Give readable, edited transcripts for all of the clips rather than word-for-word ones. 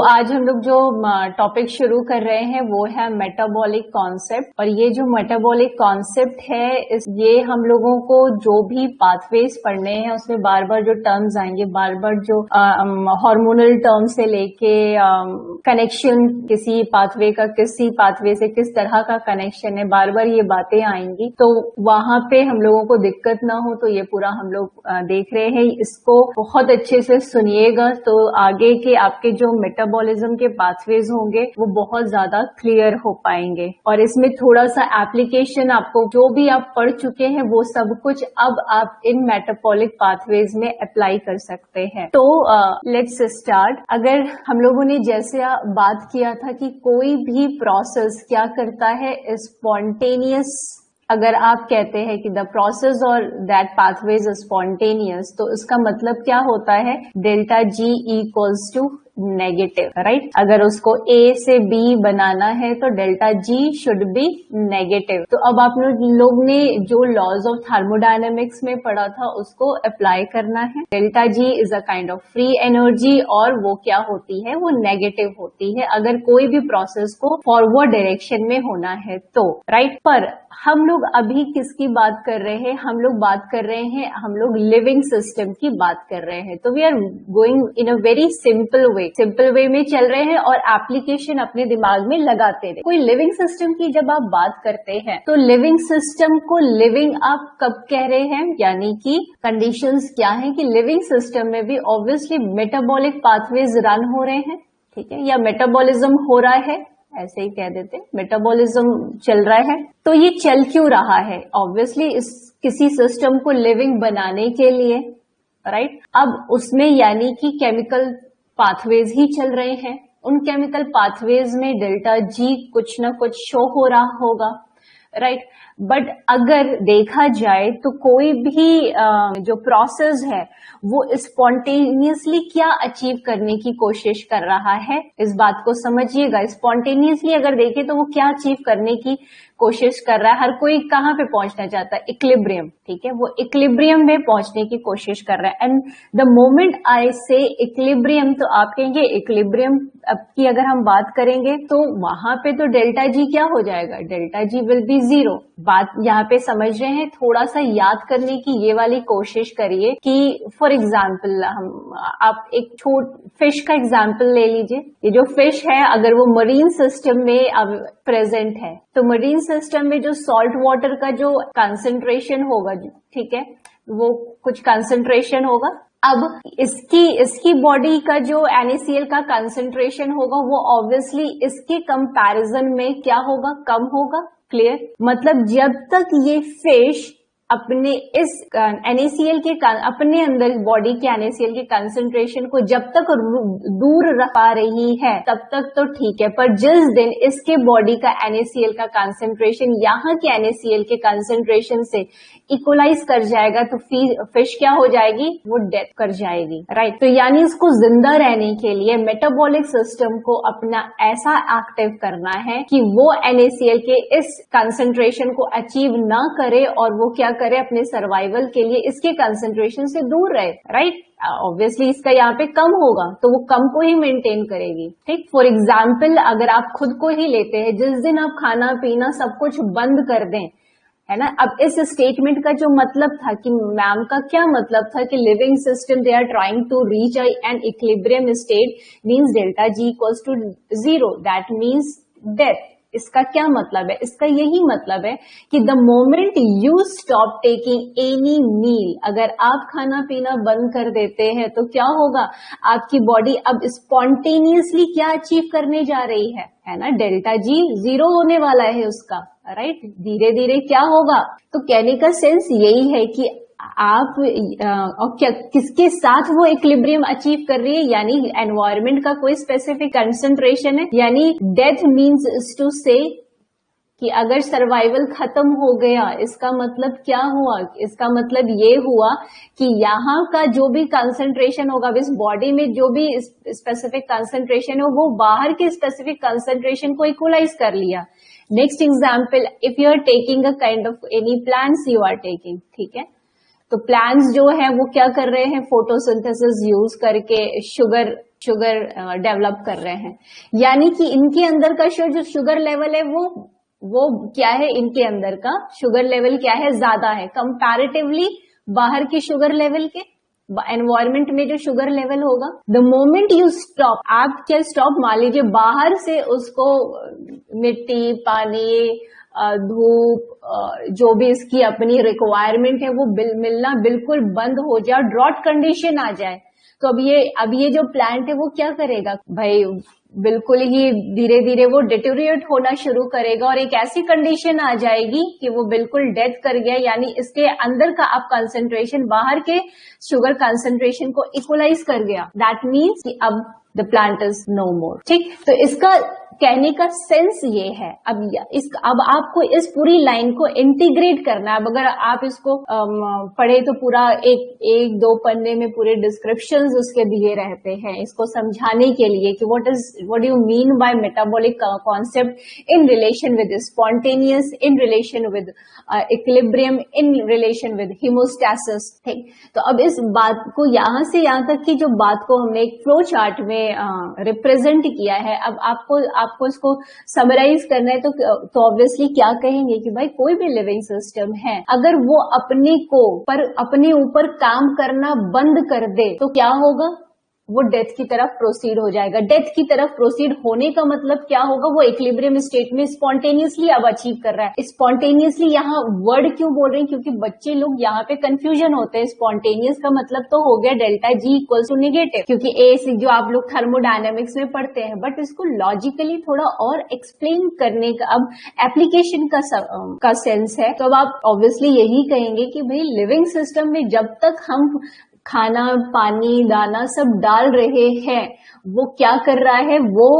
आज हम लोग जो टॉपिक शुरू कर रहे हैं वो है मेटाबॉलिक कॉन्सेप्ट। और ये जो मेटाबॉलिक कॉन्सेप्ट है ये हम लोगों को जो भी पाथवेज पढ़ने हैं उसमें बार बार जो टर्म्स आएंगे, बार बार जो हार्मोनल टर्म से लेके कनेक्शन किसी पाथवे का किसी पाथवे से किस तरह का कनेक्शन है, बार बार ये बातें आएंगी। तो वहां पे हम लोगों को दिक्कत ना हो तो ये पूरा हम लोग देख रहे हैं, इसको बहुत अच्छे से सुनिएगा तो आगे के आपके जो मेटाबॉलिज्म के पाथवेज होंगे वो बहुत ज्यादा क्लियर हो पाएंगे। और इसमें थोड़ा सा एप्लीकेशन आपको जो भी आप पढ़ चुके हैं वो सब कुछ अब आप इन मेटाबॉलिक पाथवेज में अप्लाई कर सकते हैं। तो लेट्स स्टार्ट। अगर हम लोगों ने जैसे बात किया था कि कोई भी प्रोसेस क्या करता है, स्पॉन्टेनियस, अगर आप कहते हैं कि द प्रोसेस और दैट पाथवे इज स्पॉन्टेनियस तो इसका मतलब क्या होता है, delta G equals to negative, right. अगर उसको ए से बी बनाना है तो delta G should be negative. तो अब आप लोग ने जो लॉज ऑफ थर्मोडायनेमिक्स में पढ़ा था उसको अप्लाई करना है। Delta ji is a kind of free energy और वो क्या होती है, वो नेगेटिव होती है अगर कोई भी प्रोसेस को फॉरवर्ड डायरेक्शन में होना है तो, राइट। पर हम लोग अभी किसकी बात कर रहे हैं, हम लोग बात कर रहे हैं, हम लोग लिविंग सिस्टम की बात कर रहे हैं। तो we are going in a very simple way में चल रहे हैं और एप्लीकेशन अपने दिमाग में लगाते रहे। कोई लिविंग सिस्टम की जब आप बात करते हैं तो लिविंग सिस्टम को लिविंग आप कब कह रहे हैं, यानी कि कंडीशंस क्या है कि लिविंग सिस्टम में भी ऑब्वियसली मेटाबॉलिक पाथवेज रन हो रहे हैं, ठीक है, या मेटाबॉलिज्म हो रहा है, ऐसे ही कह देते, मेटाबॉलिज्म चल रहा है। तो ये चल क्यों रहा है, ऑब्वियसली इस किसी सिस्टम को लिविंग बनाने के लिए, राइट। अब उसमें यानी कि केमिकल पाथवेज ही चल रहे हैं, उन केमिकल पाथवेज में डेल्टा जी कुछ ना कुछ शो हो रहा होगा, राइट। बट अगर देखा जाए तो कोई भी जो प्रोसेस है वो स्पॉन्टेनियसली क्या अचीव करने की कोशिश कर रहा है, इस बात को समझिएगा। स्पॉन्टेनियसली अगर देखें तो वो क्या अचीव करने की कोशिश कर रहा है, हर कोई कहाँ पे पहुंचना चाहता है, इक्विलिब्रियम, ठीक है, वो इक्विलिब्रियम में पहुंचने की कोशिश कर रहा है। एंड द मोमेंट आई से इक्विलिब्रियम तो आप कहेंगे इक्विलिब्रियम की अगर हम बात करेंगे तो वहां पे तो डेल्टा जी क्या हो जाएगा, delta G will be zero. बात यहाँ पे समझ रहे हैं, थोड़ा सा याद करने की ये वाली कोशिश करिए कि फॉर एग्जाम्पल आप एक फिश का एग्जाम्पल ले लीजिए। ये जो फिश है अगर वो मरीन सिस्टम में अब प्रेजेंट है तो मरीन सिस्टम में जो सॉल्ट वाटर का जो कंसंट्रेशन होगा, ठीक है, वो कुछ कंसंट्रेशन होगा। अब इसकी बॉडी का जो NaCl का कंसंट्रेशन होगा वो ऑब्वियसली इसके कंपैरिजन में क्या होगा, कम होगा, क्लियर। मतलब जब तक ये फिश अपने इस NaCl के अपने अंदर बॉडी के NaCl के कंसंट्रेशन को जब तक दूर रख पा रही है तब तक तो ठीक है, पर जिस दिन इसके बॉडी का NaCl का कंसंट्रेशन यहाँ के NaCl के कंसंट्रेशन से इक्वलाइज कर जाएगा तो फिश क्या हो जाएगी, वो डेथ कर जाएगी, राइट। तो यानी इसको जिंदा रहने के लिए मेटाबॉलिक सिस्टम को अपना ऐसा एक्टिव करना है कि वो NaCl के इस कंसंट्रेशन को अचीव ना करे और वो क्या करे, अपने सर्वाइवल के लिए इसके कंसंट्रेशन से दूर रहे, राइट। ऑब्वियसली इसका यहाँ पे कम होगा तो वो कम को ही मेंटेन करेगी, ठीक। फॉर एग्जाम्पल अगर आप खुद को ही लेते हैं, जिस दिन आप खाना पीना सब कुछ बंद कर दें, है ना। अब इस स्टेटमेंट का जो मतलब था कि मैम का क्या मतलब था कि living system they are trying to reach an equilibrium state means delta G equals to zero, that means death. इसका क्या मतलब है, इसका यही मतलब है कि the moment you stop taking any meal, अगर आप खाना पीना बंद कर देते हैं तो क्या होगा, आपकी बॉडी अब स्पॉन्टेनियसली क्या अचीव करने जा रही है ना, डेल्टा जी जीरो होने वाला है उसका, राइट। धीरे धीरे क्या होगा, तो कहने का सेंस यही है कि आप और क्या किसके साथ वो इक्विलिब्रियम अचीव कर रही है, यानी एनवायरनमेंट का कोई स्पेसिफिक कंसंट्रेशन है। यानी डेथ मीन्स टू से कि अगर सर्वाइवल खत्म हो गया, इसका मतलब क्या हुआ, इसका मतलब ये हुआ कि यहाँ का जो भी कंसंट्रेशन होगा, इस बॉडी में जो भी स्पेसिफिक कंसंट्रेशन है वो बाहर के स्पेसिफिक कंसंट्रेशन को इक्वलाइज कर लिया। Next example, if you are taking a kind of any plants you are taking, ठीक है, तो प्लांट्स जो है वो क्या कर रहे हैं, फोटोसिंथेसिस यूज करके शुगर डेवलप कर रहे हैं, यानी कि इनके अंदर का जो शुगर लेवल है वो क्या है, इनके अंदर का शुगर लेवल क्या है, ज्यादा है कंपैरेटिवली बाहर की शुगर लेवल के। एनवायरमेंट में जो शुगर लेवल होगा, द मोमेंट यू स्टॉप, आप क्या स्टॉप, मान लीजिए बाहर से उसको मिट्टी, पानी, धूप, जो भी इसकी अपनी रिक्वायरमेंट है वो मिलना बिल्कुल बंद हो जाए, ड्रॉट कंडीशन आ जाए, तो अब ये जो प्लांट है वो क्या करेगा भाई, बिल्कुल ही धीरे धीरे वो डिटेरियोरेट होना शुरू करेगा और एक ऐसी कंडीशन आ जाएगी कि वो बिल्कुल डेथ कर गया, यानी इसके अंदर का अब कंसंट्रेशन बाहर के शुगर कंसंट्रेशन को इक्वलाइज कर गया। दैट मीन्स कि अब द प्लांट इज नो मोर। ठीक, तो इसका कहने का सेंस ये है। अब आपको इस पूरी लाइन को इंटीग्रेट करना है। अब अगर आप इसको पढ़े तो पूरा एक दो पन्ने में पूरे डिस्क्रिप्शंस उसके दिए रहते हैं इसको समझाने के लिए कि what do you mean by metabolic concept in relation with spontaneous, in relation with equilibrium, in relation with homeostasis. ठीक, तो अब इस बात को यहां से यहां तक की जो बात को हमने एक फ्लो चार्ट में रिप्रेजेंट किया है, अब आपको इसको समराइज करना है तो ऑब्वियसली क्या कहेंगे कि भाई कोई भी लिविंग सिस्टम है अगर वो अपने ऊपर काम करना बंद कर दे तो क्या होगा, वो डेथ की तरफ प्रोसीड हो जाएगा। डेथ की तरफ प्रोसीड होने का मतलब क्या होगा, वो इक्विलिब्रियम स्टेट में स्पॉन्टेनियसली अब अचीव कर रहा है। स्पॉन्टेनियसली यहाँ वर्ड क्यों बोल रहे हैं, क्योंकि बच्चे लोग यहाँ पे कंफ्यूजन होते हैं। स्पॉन्टेनियस का मतलब तो हो गया delta G equal to negative, क्योंकि ए जो आप लोग थर्मोडायनेमिक्स में पढ़ते हैं, बट इसको लॉजिकली थोड़ा और एक्सप्लेन करने का अब एप्लीकेशन का सेंस है। तो अब आप ऑब्वियसली यही कहेंगे कि भाई लिविंग सिस्टम में जब तक हम खाना, पानी, दाना सब डाल रहे हैं, वो क्या कर रहा है, वो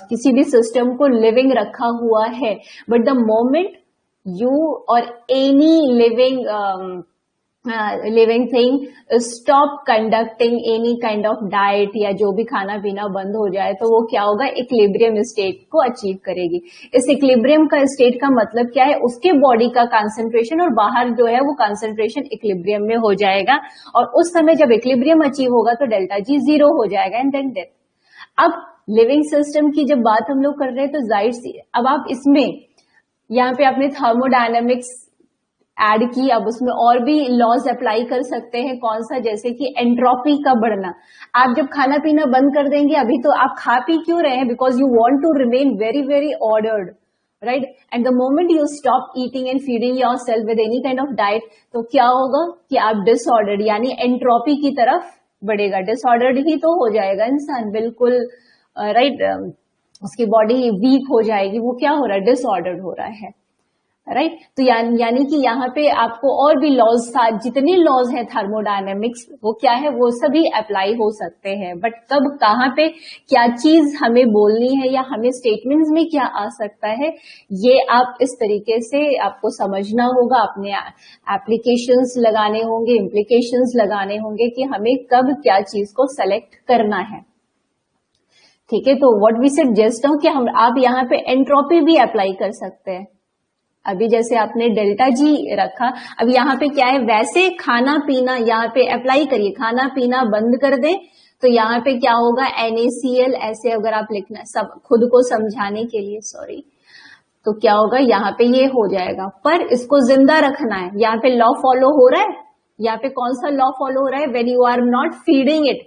किसी भी सिस्टम को लिविंग रखा हुआ है। बट द मोमेंट यू और any living thing stop conducting any kind of diet या जो भी खाना पीना बंद हो जाए तो वो क्या होगा, इक्विलिब्रियम स्टेट को अचीव करेगी। इस इक्विलिब्रियम का स्टेट का मतलब क्या है, उसके बॉडी का कंसंट्रेशन और बाहर जो है वो कंसंट्रेशन इक्विलिब्रियम में हो जाएगा, और उस समय जब इक्विलिब्रियम अचीव होगा तो डेल्टा जी 0 हो जाएगा एंड देन डेथ। अब लिविंग सिस्टम की जब बात हम लोग कर रहे हैं तो जाहिर सी, अब आप इसमें यहाँ पे आपने थर्मोडायनेमिक्स ऐड की, अब उसमें और भी लॉज अप्लाई कर सकते हैं। कौन सा, जैसे कि एंट्रोपी का बढ़ना। आप जब खाना पीना बंद कर देंगे, अभी तो आप खा पी क्यों रहे हैं, because you want to remain very very ordered, right, and the moment you stop eating and feeding yourself with any kind of diet, तो क्या होगा कि आप डिसऑर्डर्ड यानी एंट्रोपी की तरफ बढ़ेगा। डिसऑर्डर्ड ही तो हो जाएगा इंसान, बिल्कुल राइट, उसकी बॉडी वीक हो जाएगी, वो क्या हो रहा है, डिसऑर्डर्ड हो रहा है, राइट। तो यानी कि यहाँ पे आपको और भी लॉज, जितने लॉज हैं थर्मोडायनेमिक्स, वो क्या है, वो सभी अप्लाई हो सकते हैं। बट कब, कहाँ पे क्या चीज हमें बोलनी है या हमें स्टेटमेंट्स में क्या आ सकता है, ये आप इस तरीके से आपको समझना होगा, अपने एप्लीकेशंस लगाने होंगे, इम्प्लीकेशंस लगाने होंगे कि हमें कब क्या चीज को सेलेक्ट करना है। ठीक है, तो व्हाट वी सजेस्ट हूं कि आप यहाँ पे एंट्रोपी भी अप्लाई कर सकते हैं। अभी जैसे आपने डेल्टा जी रखा, अब यहाँ पे क्या है, वैसे खाना पीना यहाँ पे अप्लाई करिए, खाना पीना बंद कर दें तो यहाँ पे क्या होगा, NaCl, ऐसे अगर आप लिखना सब खुद को समझाने के लिए, सॉरी, तो क्या होगा, यहाँ पे ये हो जाएगा। पर इसको जिंदा रखना है, यहाँ पे लॉ फॉलो हो रहा है। यहाँ पे कौन सा लॉ फॉलो हो रहा है, when you are not feeding it,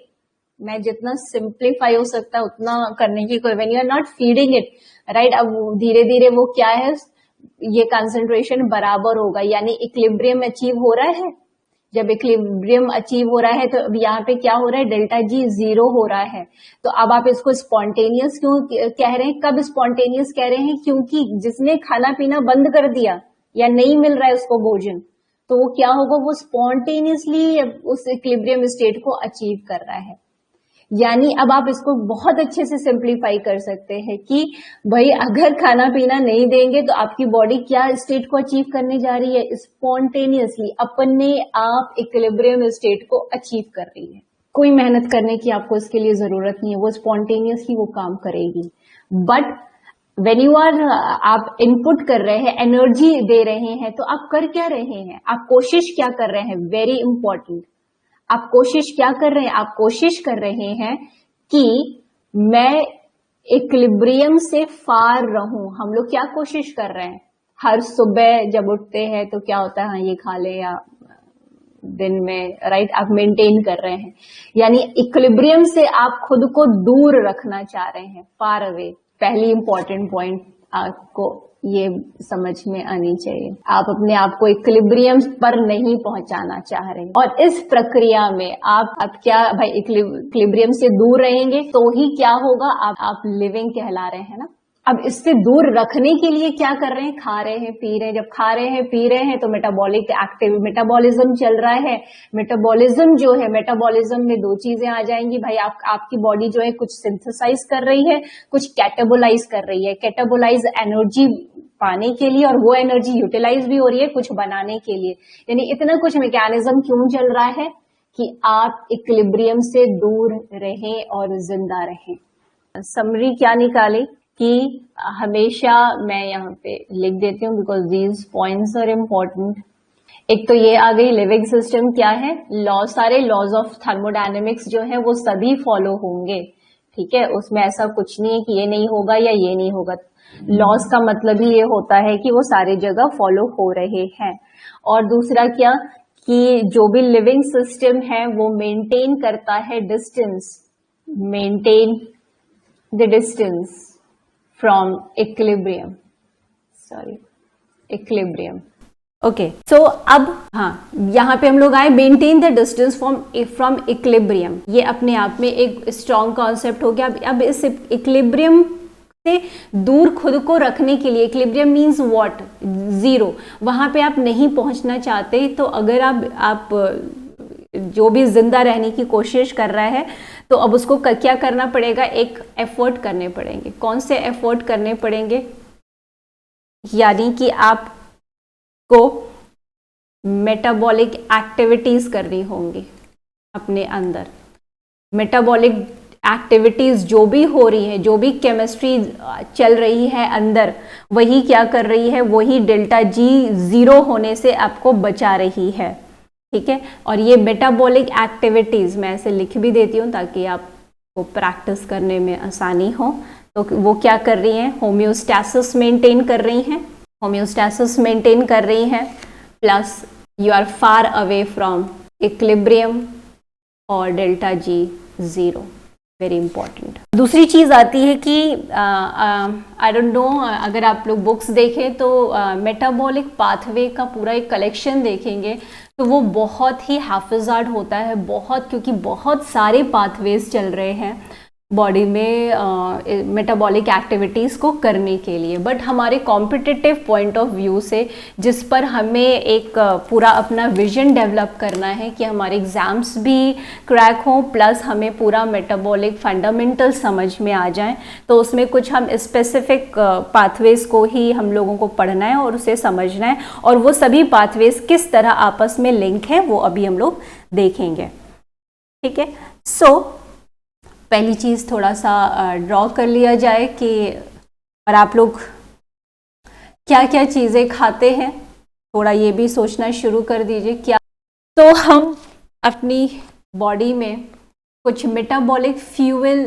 मैं जितना सिंप्लीफाई हो सकता है उतना करने की कोई, when you are not feeding it, right. अब धीरे धीरे वो क्या है, ये कंसंट्रेशन बराबर होगा, यानी इक्विलिब्रियम अचीव हो रहा है। जब इक्विलिब्रियम अचीव हो रहा है तो अब यहाँ पे क्या हो रहा है, डेल्टा जी 0 हो रहा है। तो अब आप इसको स्पॉन्टेनियस क्यों कह रहे हैं, कब स्पॉन्टेनियस कह रहे हैं, क्योंकि जिसने खाना पीना बंद कर दिया या नहीं मिल रहा है उसको भोजन, तो वो क्या होगा, वो स्पॉन्टेनियसली उस इक्विलिब्रियम स्टेट को अचीव कर रहा है। यानी अब आप इसको बहुत अच्छे से सिंप्लीफाई कर सकते हैं कि भाई अगर खाना पीना नहीं देंगे तो आपकी बॉडी क्या स्टेट को अचीव करने जा रही है, स्पॉन्टेनियसली अपने आप इक्विलिब्रियम स्टेट को अचीव कर रही है। कोई मेहनत करने की आपको इसके लिए जरूरत नहीं है, वो स्पॉन्टेनियसली वो काम करेगी। बट व्हेन यू आर, आप इनपुट कर रहे हैं, एनर्जी दे रहे हैं, तो आप कर क्या रहे हैं, आप कोशिश क्या कर रहे हैं, वेरी इंपॉर्टेंट। आप कोशिश क्या कर रहे हैं? आप कोशिश कर रहे हैं कि मैं इक्विलिब्रियम से फार रहूं। हम लोग क्या कोशिश कर रहे हैं? हर सुबह जब उठते हैं तो क्या होता है, हाँ ये खा ले, या दिन में, राइट, आप मेंटेन कर रहे हैं, यानी इक्विलिब्रियम से आप खुद को दूर रखना चाह रहे हैं, फार अवे। पहली इंपॉर्टेंट पॉइंट आपको ये समझ में आनी चाहिए, आप अपने आप को इक्विलिब्रियम पर नहीं पहुंचाना चाह रहे हैं। और इस प्रक्रिया में आप क्या भाई, इक्विलिब्रियम से दूर रहेंगे तो ही क्या होगा, आप लिविंग कहला रहे हैं ना। अब इससे दूर रखने के लिए क्या कर रहे हैं? खा रहे हैं, पी रहे हैं। जब खा रहे हैं, पी रहे हैं तो मेटाबॉलिज्म चल रहा है। मेटाबॉलिज्म जो है, मेटाबॉलिज्म में दो चीजें आ जाएंगी भाई, आपकी बॉडी जो है कुछ सिंथेसाइज कर रही है, कुछ कैटाबोलाइज कर रही है। कैटाबोलाइज एनर्जी पाने के लिए, और वो एनर्जी यूटिलाइज भी हो रही है कुछ बनाने के लिए। यानी इतना कुछ मैकेनिज्म क्यों चल रहा है कि आप इक्विलिब्रियम से दूर रहें और जिंदा रहें। समरी क्या निकाले कि हमेशा, मैं यहाँ पे लिख देती हूँ because these points are important. एक तो ये आ गई, लिविंग सिस्टम क्या है, लॉ, सारे लॉज ऑफ थर्मोडायनेमिक्स जो है वो सभी फॉलो होंगे, ठीक है, उसमें ऐसा कुछ नहीं है कि ये नहीं होगा या ये नहीं होगा। लॉज का मतलब ही ये होता है कि वो सारी जगह फॉलो हो रहे हैं। और दूसरा क्या, कि जो भी लिविंग सिस्टम है वो मेंटेन करता है distance, maintain the distance from equilibrium, equilibrium. Okay, so अब हाँ, यहाँ पे हम लोग आए, maintain the distance from equilibrium. ये अपने आप में एक स्ट्रॉन्ग कॉन्सेप्ट हो गया। अब इस इक्विलिब्रियम से दूर खुद को रखने के लिए, इक्विलिब्रियम मीन्स व्हाट, जीरो, वहां पे आप नहीं पहुंचना चाहते। तो अगर आप जो भी जिंदा रहने की कोशिश कर रहा है तो अब उसको क्या करना पड़ेगा, एक एफर्ट करने पड़ेंगे। कौन से एफर्ट करने पड़ेंगे? यानी कि आपको मेटाबॉलिक एक्टिविटीज करनी होंगी अपने अंदर। मेटाबॉलिक एक्टिविटीज जो भी हो रही है, जो भी केमिस्ट्री चल रही है अंदर, वही क्या कर रही है, वही डेल्टा जी जीरो होने से आपको बचा रही है, ठीक है। और ये मेटाबॉलिक एक्टिविटीज मैं ऐसे लिख भी देती हूँ ताकि आपको प्रैक्टिस करने में आसानी हो। तो वो क्या कर रही हैं, होम्योस्टैसिस मेंटेन कर रही हैं, होम्योस्टैसिस मेंटेन कर रही हैं, plus you are far away from equilibrium और delta G zero, very important. दूसरी चीज आती है कि आई डोंट नो, अगर आप लोग बुक्स देखें तो मेटाबॉलिक पाथवे का पूरा एक कलेक्शन देखेंगे तो वो बहुत ही हाफिजार्ड होता है, बहुत, क्योंकि बहुत सारे पाथवेज चल रहे हैं बॉडी में मेटाबॉलिक एक्टिविटीज़ को करने के लिए। बट हमारे कॉम्पिटिटिव पॉइंट ऑफ व्यू से, जिस पर हमें एक पूरा अपना विजन डेवलप करना है कि हमारे एग्ज़ाम्स भी क्रैक हों, प्लस हमें पूरा मेटाबॉलिक फंडामेंटल समझ में आ जाए, तो उसमें कुछ हम स्पेसिफिक पाथवेज को ही हम लोगों को पढ़ना है और उसे समझना है, और वो सभी पाथवेज किस तरह आपस में लिंक है वो अभी हम लोग देखेंगे, ठीक है। सो पहली चीज़ थोड़ा सा ड्रॉ कर लिया जाए कि और आप लोग क्या क्या चीज़ें खाते हैं, थोड़ा ये भी सोचना शुरू कर दीजिए। क्या तो हम अपनी बॉडी में कुछ मेटाबॉलिक फ्यूल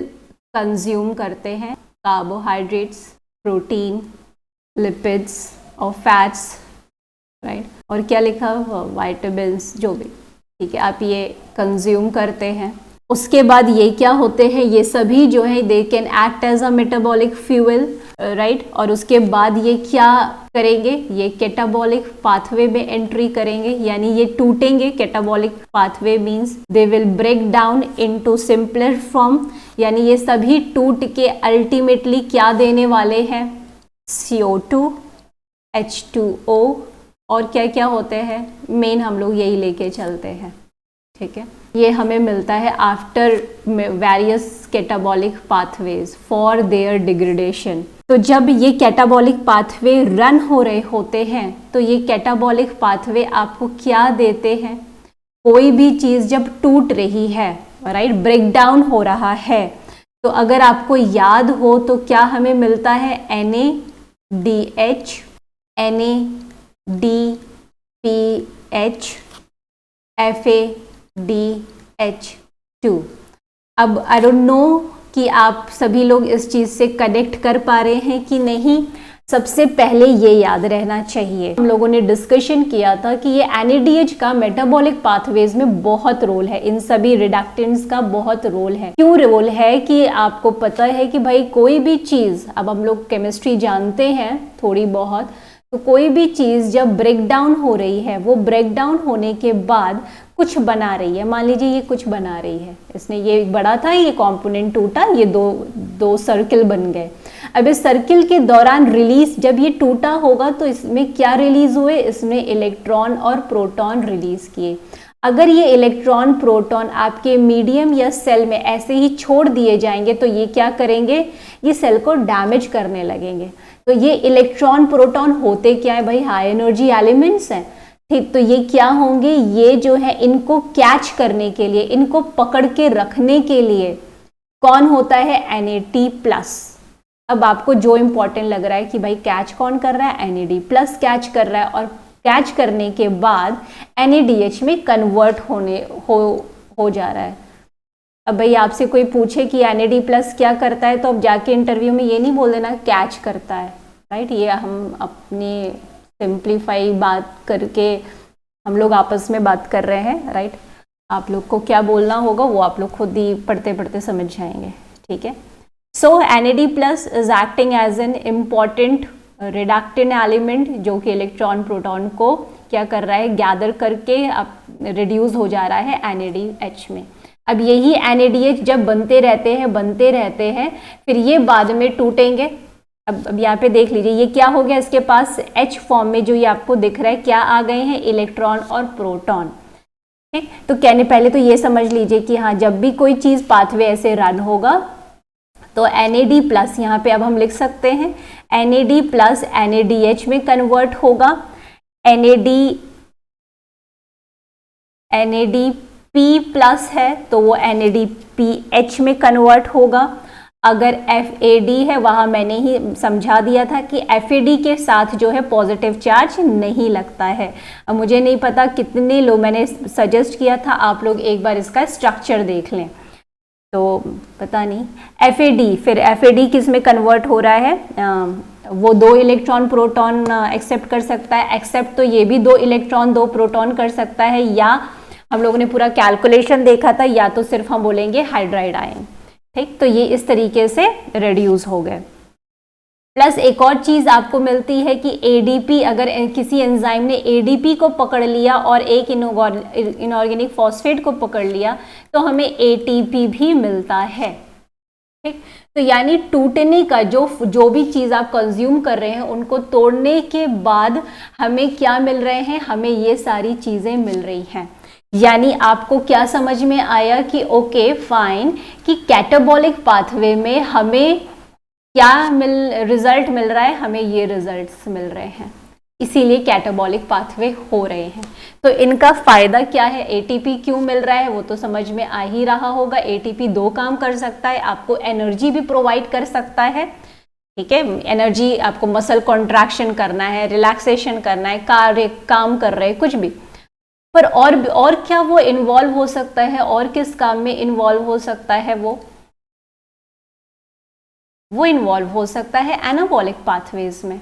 कंज्यूम करते हैं, कार्बोहाइड्रेट्स, प्रोटीन, लिपिड्स और फैट्स, राइट, और क्या लिखा, विटामिन्स, जो भी, ठीक है, आप ये कंज्यूम करते हैं। उसके बाद ये क्या होते हैं, ये सभी जो है they can act as a metabolic fuel, right, और उसके बाद ये क्या करेंगे, ये कैटाबॉलिक पाथवे में एंट्री करेंगे, यानी ये टूटेंगे। Catabolic pathway means they will break down into simpler form, यानी ये सभी टूट के अल्टीमेटली क्या देने वाले हैं, CO2, H2O, और क्या क्या होते हैं, मेन हम लोग यही लेके चलते हैं, ठीक है। ये हमें मिलता है after various catabolic pathways for their degradation. तो जब ये कैटाबॉलिक पाथवे रन हो रहे होते हैं तो ये कैटाबॉलिक पाथवे आपको क्या देते हैं, कोई भी चीज़ जब टूट रही है, राइट, ब्रेक डाउन हो रहा है, तो अगर आपको याद हो तो क्या हमें मिलता है, NaDH, NADPH, NADH2। अब आई डोंट नो कि आप सभी लोग इस चीज़ से कनेक्ट कर पा रहे हैं कि नहीं। सबसे पहले ये याद रहना चाहिए, हम लोगों ने डिस्कशन किया था कि ये NADH का मेटाबॉलिक पाथवेज में बहुत रोल है, इन सभी रिडक्टेंट्स का बहुत रोल है। क्यों रोल है कि आपको पता है कि भाई कोई भी चीज़, अब हम लोग केमिस्ट्री जानते हैं थोड़ी बहुत, तो कोई भी चीज़ जब ब्रेक डाउन हो रही है, वो ब्रेक डाउन होने के बाद कुछ बना रही है। मान लीजिए ये कुछ बना रही है, इसने ये बड़ा था, ये कंपोनेंट टूटा, ये दो सर्किल बन गए। अब इस सर्किल के दौरान रिलीज, जब ये टूटा होगा तो इसमें क्या रिलीज हुए, इसमें इलेक्ट्रॉन और प्रोटॉन रिलीज किए। अगर ये इलेक्ट्रॉन प्रोटॉन आपके मीडियम या सेल में ऐसे ही छोड़ दिए जाएंगे तो ये क्या करेंगे, ये सेल को डैमेज करने लगेंगे। तो ये इलेक्ट्रॉन प्रोटॉन होते क्या है भाई, हाई एनर्जी एलिमेंट्स हैं, ठीक। तो ये क्या होंगे, ये जो है इनको कैच करने के लिए, इनको पकड़ के रखने के लिए कौन होता है, Na+। अब आपको जो इंपॉर्टेंट लग रहा है कि भाई कैच कौन कर रहा है, NAD+ कैच कर रहा है, और कैच करने के बाद NADH में कन्वर्ट हो जा रहा है। अब भाई आपसे कोई पूछे कि NAD+ क्या करता है, तो अब जाके इंटरव्यू में ये नहीं बोल देना कैच करता है, राइट। ये हम अपनी सिंप्लीफाई बात करके हम लोग आपस में बात कर रहे हैं, राइट। आप लोग को क्या बोलना होगा वो आप लोग खुद ही पढ़ते पढ़ते समझ जाएंगे, ठीक है। So NAD+ is acting as an important reductant element, जो कि इलेक्ट्रॉन प्रोटॉन को क्या कर रहा है, गैदर करके अब रिड्यूस हो जा रहा है NADH में। अब यही NADH जब बनते रहते हैं, फिर ये बाद में टूटेंगे। अब यहाँ पे देख लीजिए, ये क्या हो गया, इसके पास H फॉर्म में जो ये आपको दिख रहा है क्या आ गए हैं, इलेक्ट्रॉन और प्रोटॉन, ठीक। तो कहने पहले तो ये समझ लीजिए कि हाँ, जब भी कोई चीज पाथवे ऐसे रन होगा तो NAD+ यहाँ पे अब हम लिख सकते हैं, NAD+ NADH में कन्वर्ट होगा, NADP+ है तो वो NADPH में कन्वर्ट होगा। अगर FAD है, वहां मैंने ही समझा दिया था कि FAD के साथ जो है पॉजिटिव चार्ज नहीं लगता है। अब मुझे नहीं पता कितने लोग, मैंने सजेस्ट किया था आप लोग एक बार इसका स्ट्रक्चर देख लें, तो पता नहीं। FAD, फिर FAD किस में कन्वर्ट हो रहा है, वो 2 इलेक्ट्रॉन प्रोटॉन एक्सेप्ट कर सकता है, एक्सेप्ट तो ये भी 2 इलेक्ट्रॉन 2 प्रोटॉन कर सकता है, या हम लोगों ने पूरा कैलकुलेशन देखा था, या तो सिर्फ हम बोलेंगे हाइड्राइड आयन, ठीक। तो ये इस तरीके से रिड्यूस हो गए। प्लस एक और चीज आपको मिलती है कि ADP, अगर किसी एंजाइम ने ADP को पकड़ लिया और एक इनऑर्गेनिक फॉस्फेट को पकड़ लिया तो हमें ATP भी मिलता है, ठीक। तो यानी टूटने का जो भी चीज आप कंज्यूम कर रहे हैं, उनको तोड़ने के बाद हमें क्या मिल रहे हैं, हमें ये सारी चीजें मिल रही हैं। यानी आपको क्या समझ में आया कि ओके फाइन, कि कैटाबॉलिक पाथवे में हमें क्या रिजल्ट मिल रहा है, हमें ये रिजल्ट्स मिल रहे हैं, इसीलिए कैटाबॉलिक पाथवे हो रहे हैं। तो इनका फायदा क्या है, ATP क्यों मिल रहा है वो तो समझ में आ ही रहा होगा। ATP 2 काम कर सकता है, आपको एनर्जी भी प्रोवाइड कर सकता है, ठीक है। एनर्जी, आपको मसल कॉन्ट्रैक्शन करना है, रिलैक्सेशन करना है, काम कर रहे हैं कुछ भी, पर और क्या वो इन्वॉल्व हो सकता है, और किस काम में इन्वॉल्व हो सकता है, वो इन्वॉल्व हो सकता है एनाबॉलिक पाथवेज में,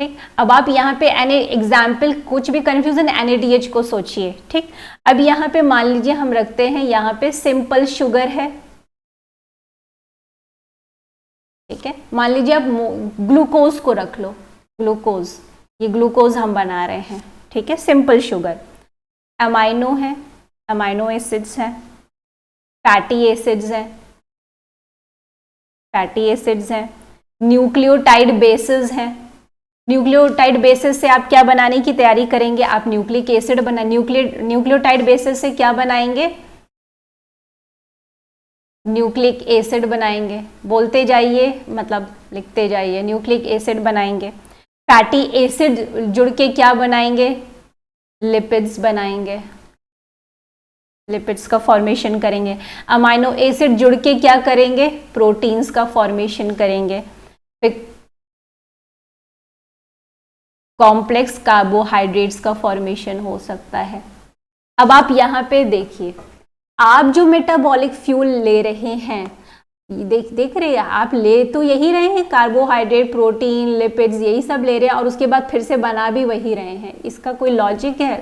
ठीक। अब आप यहाँ पे एग्जाम्पल, कुछ भी कंफ्यूजन NADH को सोचिए, ठीक। अब यहाँ पे मान लीजिए हम रखते हैं, यहाँ पे सिंपल शुगर है, ठीक है। मान लीजिए आप ग्लूकोज को रख लो, ग्लूकोज, ये ग्लूकोज हम बना रहे हैं, ठीक है, सिंपल शुगर। अमाइनो है, अमाइनो एसिड्स हैं, फैटी एसिड्स हैं, फैटी एसिड्स हैं, न्यूक्लियोटाइड बेसिस हैं। न्यूक्लियोटाइड बेसिस से आप क्या बनाने की तैयारी करेंगे, आप न्यूक्लिक एसिड बना, न्यूक्लियोटाइड बेसिस से क्या बनाएंगे, न्यूक्लिक एसिड बनाएंगे। बोलते जाइए, मतलब लिखते जाइए, न्यूक्लिक एसिड बनाएंगे। फैटी एसिड जुड़ के क्या बनाएंगे, लिपिड्स बनाएंगे, लिपिड्स का फॉर्मेशन करेंगे। अमाइनो एसिड जुड़ के क्या करेंगे, प्रोटीन्स का फॉर्मेशन करेंगे। फिर कॉम्प्लेक्स कार्बोहाइड्रेट्स का फॉर्मेशन हो सकता है। अब आप यहाँ पे देखिए, आप जो मेटाबॉलिक फ्यूल ले रहे हैं, देख रहे हैं आप, ले तो यही रहे हैं, कार्बोहाइड्रेट, प्रोटीन, लिपिड्स, यही सब ले रहे हैं और उसके बाद फिर से बना भी वही रहे हैं। इसका कोई लॉजिक है?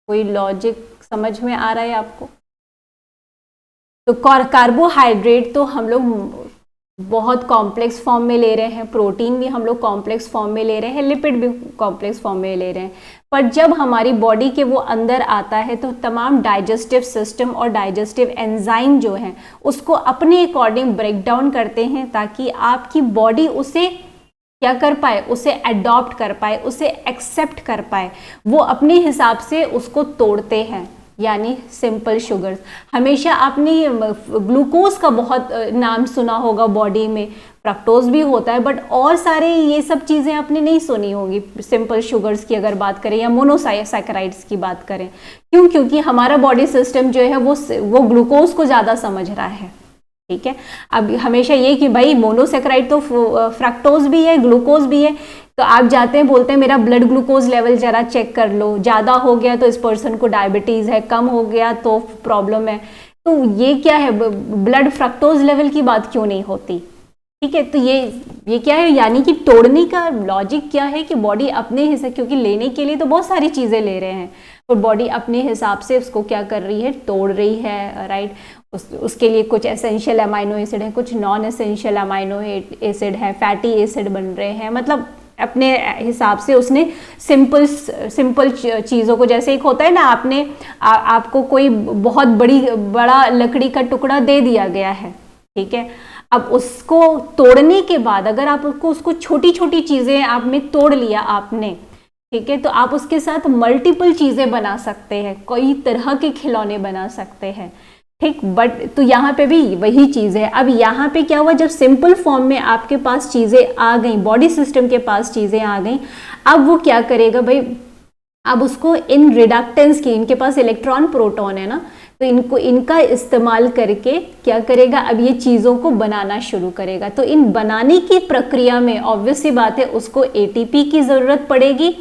कोई लॉजिक समझ में आ रहा है आपको? तो कार्बोहाइड्रेट तो हम लोग बहुत कॉम्प्लेक्स फॉर्म में ले रहे हैं, प्रोटीन भी हम लोग कॉम्प्लेक्स फॉर्म में ले रहे हैं, लिपिड भी कॉम्प्लेक्स फॉर्म में ले रहे हैं। पर जब हमारी बॉडी के वो अंदर आता है तो तमाम डाइजेस्टिव सिस्टम और डाइजेस्टिव एंजाइम जो हैं उसको अपने अकॉर्डिंग ब्रेक डाउन करते हैं, ताकि आपकी बॉडी उसे क्या कर पाए, उसे अडॉप्ट कर पाए, उसे एक्सेप्ट कर पाए। वो अपने हिसाब से उसको तोड़ते हैं, यानी सिंपल शुगर्स। हमेशा आपने ग्लूकोज का बहुत नाम सुना होगा, बॉडी में फ्रक्टोज भी होता है, बट और सारे ये सब चीज़ें आपने नहीं सुनी होगी सिंपल शुगर्स की अगर बात करें, या मोनोसैकेराइड्स की बात करें। क्यों? क्योंकि हमारा बॉडी सिस्टम जो है वो ग्लूकोज को ज़्यादा समझ रहा है। ठीक है, अब हमेशा ये कि भाई मोनोसैकेराइड तो फ्रक्टोज भी है, ग्लूकोज भी है, तो आप जाते हैं बोलते हैं मेरा ब्लड ग्लूकोज लेवल जरा चेक कर लो, ज़्यादा हो गया तो इस पर्सन को डायबिटीज़ है, कम हो गया तो प्रॉब्लम है। तो ये क्या है, ब्लड फ्रक्टोज लेवल की बात क्यों नहीं होती? ठीक है, तो ये क्या है, यानी कि तोड़ने का लॉजिक क्या है कि बॉडी अपने हिसाब, क्योंकि लेने के लिए तो बहुत सारी चीज़ें ले रहे हैं, पर बॉडी अपने हिसाब से उसको क्या कर रही है, तोड़ रही है, राइट। उसके लिए कुछ एसेंशियल अमाइनो एसिड है, कुछ नॉन एसेंशियल अमाइनो एसिड है, फैटी एसिड बन रहे हैं, मतलब अपने हिसाब से उसने सिंपल चीज़ों को, जैसे एक होता है ना, आपको कोई बहुत बड़ा लकड़ी का टुकड़ा दे दिया गया है, ठीक है, अब उसको तोड़ने के बाद अगर आप उसको छोटी छोटी चीज़ें आप में तोड़ लिया आपने, ठीक है, तो आप उसके साथ मल्टीपल चीज़ें बना सकते हैं, कई तरह के खिलौने बना सकते हैं, ठीक। बट तो यहाँ पे भी वही चीज़ है। अब यहाँ पे क्या हुआ, जब सिंपल फॉर्म में आपके पास चीज़ें आ गई, बॉडी सिस्टम के पास चीज़ें आ गई, अब वो क्या करेगा भाई, अब उसको इन रिडक्टेंस की, इनके पास इलेक्ट्रॉन प्रोटॉन है ना, तो इनका इस्तेमाल करके क्या करेगा, अब ये चीज़ों को बनाना शुरू करेगा। तो इन बनाने की प्रक्रिया में ऑब्वियस सी बात है उसको एटीपी की ज़रूरत पड़ेगी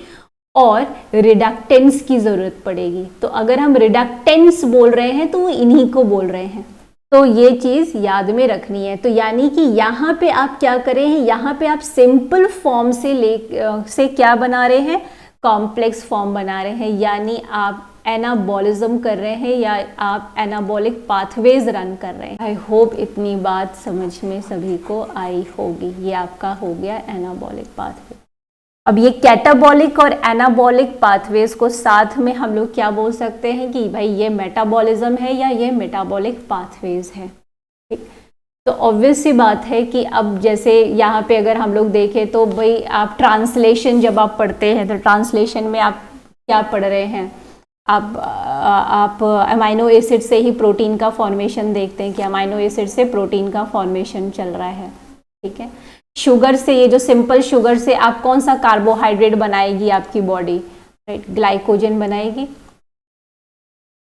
और रिडक्टेंस की ज़रूरत पड़ेगी। तो अगर हम रिडक्टेंस बोल रहे हैं तो वो इन्हीं को बोल रहे हैं, तो ये चीज़ याद में रखनी है। तो यानी कि यहाँ पे आप क्या करें हैं, यहाँ पे आप सिंपल फॉर्म से क्या बना रहे हैं, कॉम्प्लेक्स फॉर्म बना रहे हैं, यानी आप एनाबॉलिज्म कर रहे हैं या आप एनाबॉलिक पाथवेज रन कर रहे हैं। आई होप इतनी बात समझ में सभी को आई होगी। ये आपका हो गया एनाबॉलिक पाथवे। अब ये कैटाबॉलिक और एनाबॉलिक पाथवेज को साथ में हम लोग क्या बोल सकते हैं कि भाई ये मेटाबॉलिज्म है या ये मेटाबॉलिक पाथवेज है, ठीक। तो ऑब्वियस सी बात है कि अब जैसे यहाँ पे अगर हम लोग देखें तो भाई आप ट्रांसलेशन जब आप पढ़ते हैं तो ट्रांसलेशन में आप क्या पढ़ रहे हैं, आप अमाइनो एसिड से ही प्रोटीन का फॉर्मेशन देखते हैं कि अमाइनो एसिड से प्रोटीन का फॉर्मेशन चल रहा है, ठीक है। शुगर से, ये जो सिंपल शुगर से आप कौन सा कार्बोहाइड्रेट बनाएगी आपकी बॉडी, राइट, ग्लाइकोजन बनाएगी।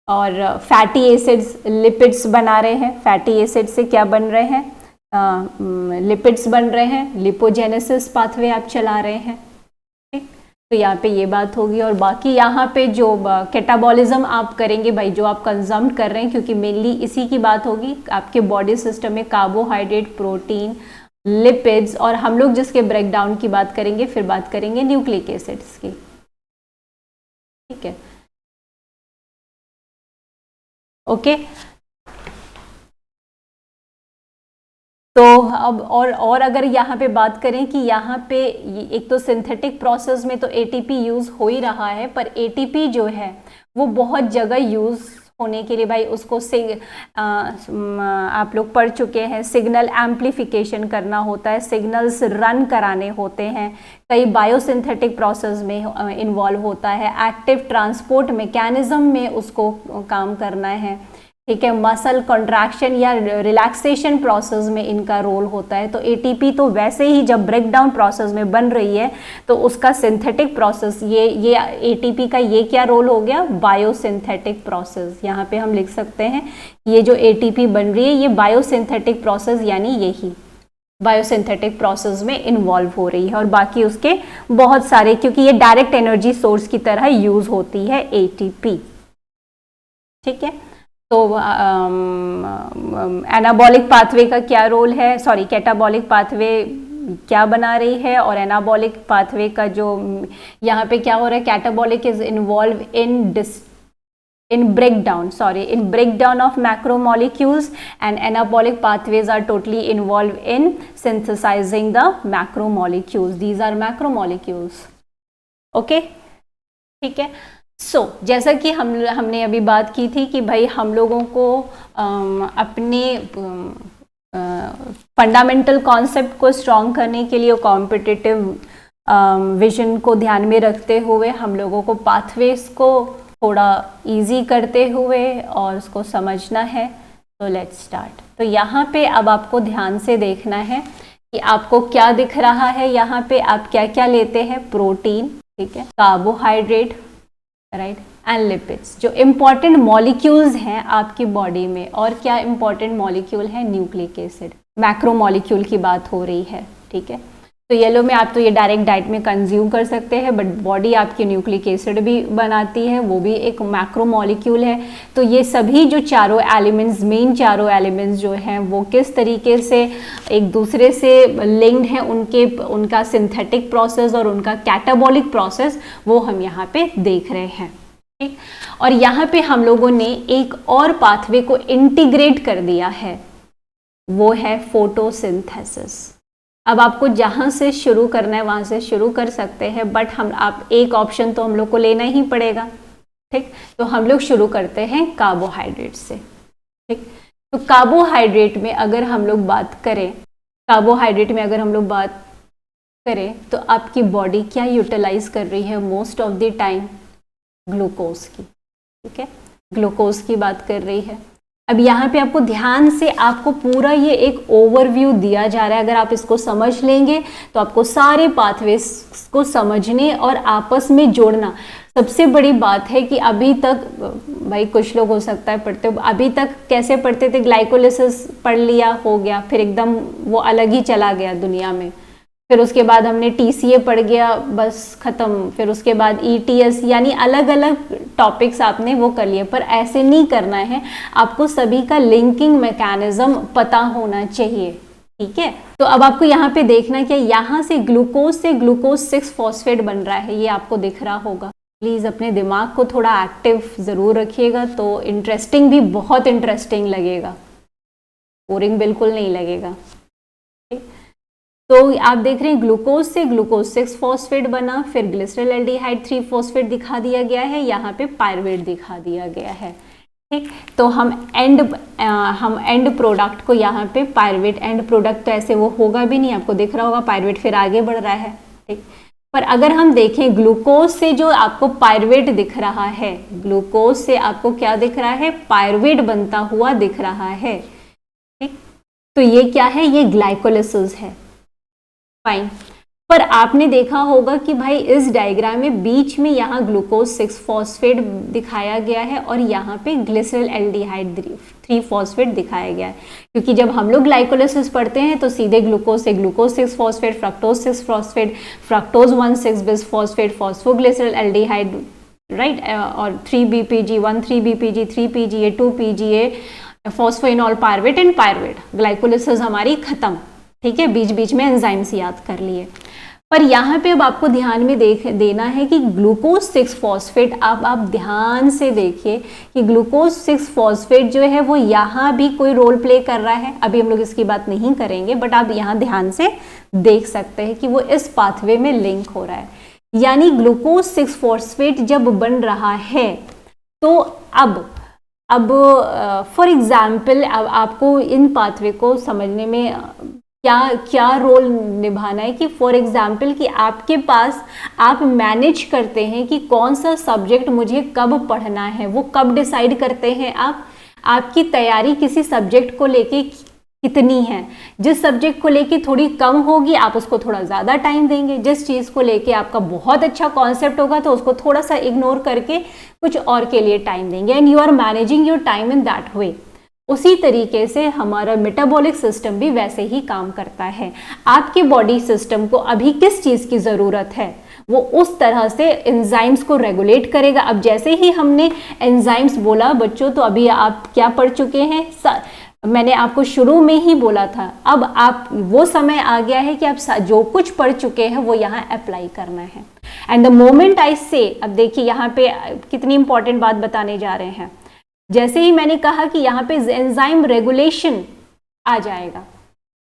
और फैटी एसिड्स, लिपिड्स बना रहे हैं, फैटी एसिड से क्या बन रहे हैं, लिपिड्स बन रहे हैं, लिपोजेनेसिस पाथवे आप चला रहे हैं, ठीक। तो यहाँ पे ये बात होगी। और बाकी यहाँ पे जो कैटाबॉलिज्म आप करेंगे भाई, जो आप कंज्यूम कर रहे हैं, क्योंकि मेनली इसी की बात होगी, आपके बॉडी सिस्टम में कार्बोहाइड्रेट, प्रोटीन, लिपिड्स, और हम लोग जिसके ब्रेकडाउन की बात करेंगे, फिर बात करेंगे न्यूक्लिक एसिड्स की, ठीक है, ओके। तो अब और अगर यहाँ पे बात करें कि यहाँ पे एक तो सिंथेटिक प्रोसेस में तो एटीपी यूज हो ही रहा है, पर एटीपी जो है वो बहुत जगह यूज होने के लिए भाई उसको आप लोग पढ़ चुके हैं, सिग्नल एम्प्लीफिकेशन करना होता है, सिग्नल्स रन कराने होते हैं, कई बायोसिंथेटिक प्रोसेस में इन्वॉल्व होता है, एक्टिव ट्रांसपोर्ट मैकेनिज्म में उसको काम करना है, ठीक है, मसल कॉन्ट्रैक्शन या रिलैक्सेशन प्रोसेस में इनका रोल होता है। तो एटीपी तो वैसे ही जब ब्रेक डाउन प्रोसेस में बन रही है तो उसका सिंथेटिक प्रोसेस, ये एटीपी का ये क्या रोल हो गया, बायोसिंथेटिक प्रोसेस। यहाँ पे हम लिख सकते हैं ये जो एटीपी बन रही है ये बायोसिंथेटिक प्रोसेस, यानी यही बायोसिंथेटिक प्रोसेस में इन्वॉल्व हो रही है। और बाकी उसके बहुत सारे, क्योंकि ये डायरेक्ट एनर्जी सोर्स की तरह यूज होती है एटीपी। ठीक है। तो एनाबॉलिक पाथवे का क्या रोल है, सॉरी कैटाबॉलिक पाथवे क्या बना रही है, और एनाबॉलिक पाथवे का जो यहाँ पे क्या हो रहा है, catabolic is involve in breakdown of macromolecules, and anabolic pathways are totally involved in synthesizing the macromolecules. These are macromolecules. Okay, ठीक है। सो जैसा कि हमने अभी बात की थी कि भाई हम लोगों को अपने फंडामेंटल कॉन्सेप्ट को स्ट्रॉन्ग करने के लिए कॉम्पिटिटिव विजन को ध्यान में रखते हुए हम लोगों को पाथवेज को थोड़ा इजी करते हुए और उसको समझना है। तो लेट्स स्टार्ट। तो यहाँ पे अब आपको ध्यान से देखना है कि आपको क्या दिख रहा है। यहाँ पे आप क्या क्या लेते हैं, प्रोटीन, ठीक है, कार्बोहाइड्रेट, राइट, एंड लिपिड्स, जो इम्पॉर्टेंट मॉलिक्यूल्स हैं आपकी बॉडी में। और क्या इम्पॉर्टेंट मॉलिक्यूल है, न्यूक्लिक एसिड, मैक्रो मॉलिक्यूल की बात हो रही है, ठीक है। तो येलो में आप तो ये डायरेक्ट डाइट में कंज्यूम कर सकते हैं, बट बॉडी आपकी न्यूक्लिक एसिड भी बनाती है, वो भी एक मैक्रो मॉलिक्यूल है। तो ये सभी जो चारों एलिमेंट्स, मेन चारों एलिमेंट्स जो हैं वो किस तरीके से एक दूसरे से लिंक्ड हैं, उनका सिंथेटिक प्रोसेस और उनका कैटाबॉलिक प्रोसेस वो हम यहाँ पे देख रहे हैं, ठीक। और यहाँ पे हम लोगों ने एक और पाथवे को इंटीग्रेट कर दिया है, वो है फोटोसिंथेसिस। अब आपको जहां से शुरू करना है वहां से शुरू कर सकते हैं, बट आप एक ऑप्शन तो हम लोग को लेना ही पड़ेगा, ठीक। तो हम लोग शुरू करते हैं कार्बोहाइड्रेट से, ठीक। तो कार्बोहाइड्रेट में अगर हम लोग बात करें तो आपकी बॉडी क्या यूटिलाइज कर रही है most of the time, glucose की, ठीक है, ग्लूकोज की बात कर रही है। अब यहाँ पे आपको ध्यान से आपको पूरा ये एक ओवरव्यू दिया जा रहा है। अगर आप इसको समझ लेंगे तो आपको सारे पाथवेज को समझने और आपस में जोड़ना। सबसे बड़ी बात है कि अभी तक भाई कुछ लोग हो सकता है पढ़ते, अभी तक कैसे पढ़ते थे, ग्लाइकोलिसिस पढ़ लिया, हो गया, फिर एकदम वो अलग ही चला गया दुनिया में। फिर उसके बाद हमने TCA पढ़ गया, बस खत्म। फिर उसके बाद ETS, यानी अलग अलग टॉपिक्स आपने वो कर लिए, पर ऐसे नहीं करना है। आपको सभी का लिंकिंग मैकेनिज्म पता होना चाहिए, ठीक है। तो अब आपको यहाँ पे देखना कि यहाँ से ग्लूकोज 6 फॉस्फेट बन रहा है, ये आपको दिख रहा होगा। प्लीज़ अपने दिमाग को थोड़ा एक्टिव ज़रूर रखिएगा, तो इंटरेस्टिंग भी बहुत इंटरेस्टिंग लगेगा, बोरिंग बिल्कुल नहीं लगेगा। तो आप देख रहे हैं ग्लूकोज 6 फॉस्फेट बना, फिर ग्लिसरॉल्डिहाइड 3 फॉस्फेट दिखा दिया गया है, यहाँ पे पायरुवेट दिखा दिया गया है, ठीक। तो हम एंड प्रोडक्ट को यहाँ पे पायरुवेट, एंड प्रोडक्ट तो ऐसे वो होगा भी नहीं, आपको दिख रहा होगा पायरुवेट फिर आगे बढ़ रहा है, ठीक। पर अगर हम देखें ग्लूकोज से जो आपको पायरुवेट दिख रहा है, ग्लूकोज से आपको क्या दिख रहा है, पायरुवेट बनता हुआ दिख रहा है, ठीक। तो ये क्या है, ये ग्लाइकोलिसिस है, फाइन। पर आपने देखा होगा कि भाई इस डायग्राम में बीच में यहाँ ग्लूकोज 6 फॉस्फेट दिखाया गया है और यहाँ पे ग्लिसरॉल्डिहाइड 3 फॉस्फेट दिखाया गया है, क्योंकि जब हम लोग ग्लाइकोलिसिस पढ़ते हैं तो सीधे ग्लूकोज से glucose 6 phosphate, fructose 6 phosphate, fructose 1,6 bis phosphate, फॉस्फोग्लिसरॉल्डिहाइड, right, और 3-BPG, 1,3-BPG, 3-PGA, 2-PGA, phosphoenol pyruvate and pyruvate. Glycolysis हमारी खत्म, ठीक है, बीच बीच में एंजाइम्स याद कर लिए। पर यहाँ पे अब आपको ध्यान में देना है कि ग्लूकोज 6 फॉस्फेट, आप ध्यान से देखिए कि ग्लूकोज 6 फॉस्फेट जो है वो यहाँ भी कोई रोल प्ले कर रहा है। अभी हम लोग इसकी बात नहीं करेंगे, बट आप यहाँ ध्यान से देख सकते हैं कि वो इस पाथवे में लिंक हो रहा है। यानी ग्लूकोज 6 फॉस्फेट जब बन रहा है तो अब फॉर एग्जाम्पल अब आपको इन पाथवे को समझने में क्या रोल निभाना है कि फॉर एग्जाम्पल कि आपके पास आप मैनेज करते हैं कि कौन सा सब्जेक्ट मुझे कब पढ़ना है, वो कब डिसाइड करते हैं आप। आपकी तैयारी किसी सब्जेक्ट को लेके कितनी है, जिस सब्जेक्ट को लेके थोड़ी कम होगी आप उसको थोड़ा ज़्यादा टाइम देंगे, जिस चीज़ को लेके आपका बहुत अच्छा कॉन्सेप्ट होगा तो उसको थोड़ा सा इग्नोर करके कुछ और के लिए टाइम देंगे, and you are managing your time in that way. उसी तरीके से हमारा मेटाबॉलिक सिस्टम भी वैसे ही काम करता है। आपके बॉडी सिस्टम को अभी किस चीज़ की ज़रूरत है वो उस तरह से एंजाइम्स को रेगुलेट करेगा। अब जैसे ही हमने एंजाइम्स बोला बच्चों, तो अभी आप क्या पढ़ चुके हैं, मैंने आपको शुरू में ही बोला था, अब आप वो समय आ गया है कि आप जो कुछ पढ़ चुके हैं वो यहाँ अप्लाई करना है। एंड द मोमेंट आई से, अब देखिए यहाँ पे कितनी इंपॉर्टेंट बात बताने जा रहे हैं। जैसे ही मैंने कहा कि यहाँ पे एंजाइम रेगुलेशन आ जाएगा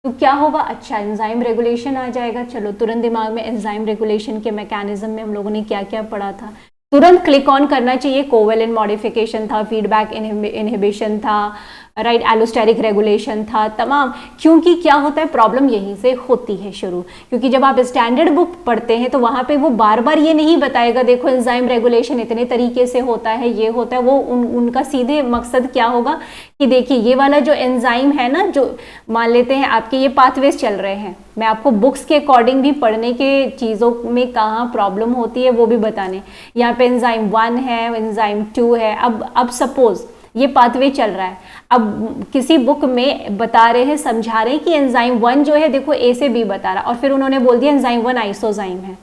तो क्या होगा, अच्छा एंजाइम रेगुलेशन आ जाएगा, चलो तुरंत दिमाग में एंजाइम रेगुलेशन के मैकेनिज्म में हम लोगों ने क्या क्या पढ़ा था, तुरंत क्लिक ऑन करना चाहिए। कोवेलेंट मॉडिफिकेशन था, फीडबैक इनहिबिशन था, राइट, एलोस्टेरिक रेगुलेशन था, तमाम। क्योंकि क्या होता है, प्रॉब्लम यहीं से होती है शुरू, क्योंकि जब आप स्टैंडर्ड बुक पढ़ते हैं तो वहां पे वो बार बार ये नहीं बताएगा देखो एंजाइम रेगुलेशन इतने तरीके से होता है, ये होता है। वो उनका सीधे मकसद क्या होगा कि देखिए ये वाला जो एंजाइम है ना, जो मान लेते हैं आपके ये पाथवेज चल रहे हैं, मैं आपको बुक्स के अकॉर्डिंग भी पढ़ने के चीज़ों में कहाँ प्रॉब्लम होती है वो भी बताने। यहाँ पे एंजाइम 1 है, एंजाइम 2 है। अब सपोज ये पाथवे चल रहा है, अब किसी बुक में बता रहे हैं, समझा रहे हैं कि एंजाइम 1 जो है देखो ए से बी बता रहा, और फिर उन्होंने बोल दिया एंजाइम 1 आइसोजाइम है,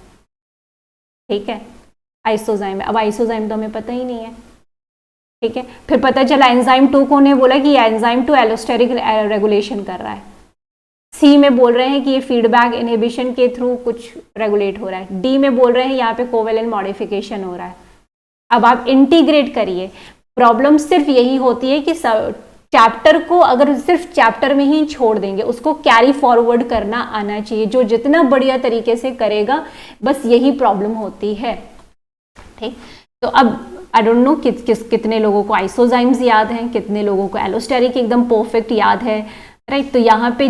ठीक है, आइसोजाइम है। अब आइसोजाइम तो हमें पता ही नहीं है, ठीक है। फिर पता चला एंजाइम 2 को उन्हें बोला कि एंजाइम 2 एलोस्टेरिक रेगुलेशन कर रहा है। सी में बोल रहे हैं कि ये फीडबैक इनहिबिशन के थ्रू कुछ रेगुलेट हो रहा है। डी में बोल रहे हैं यहाँ पे कोवेलेंट मॉडिफिकेशन हो रहा है। अब आप इंटीग्रेट करिए। प्रॉब्लम सिर्फ यही होती है कि चैप्टर को अगर सिर्फ चैप्टर में ही छोड़ देंगे, उसको कैरी फॉरवर्ड करना आना चाहिए। जो जितना बढ़िया तरीके से करेगा, बस यही प्रॉब्लम होती है, ठीक। तो अब आई डोंट नो कितने लोगों को आइसोजाइम्स याद हैं, कितने लोगों को एलोस्टेरिक एकदम परफेक्ट याद है, राइट। तो यहाँ पे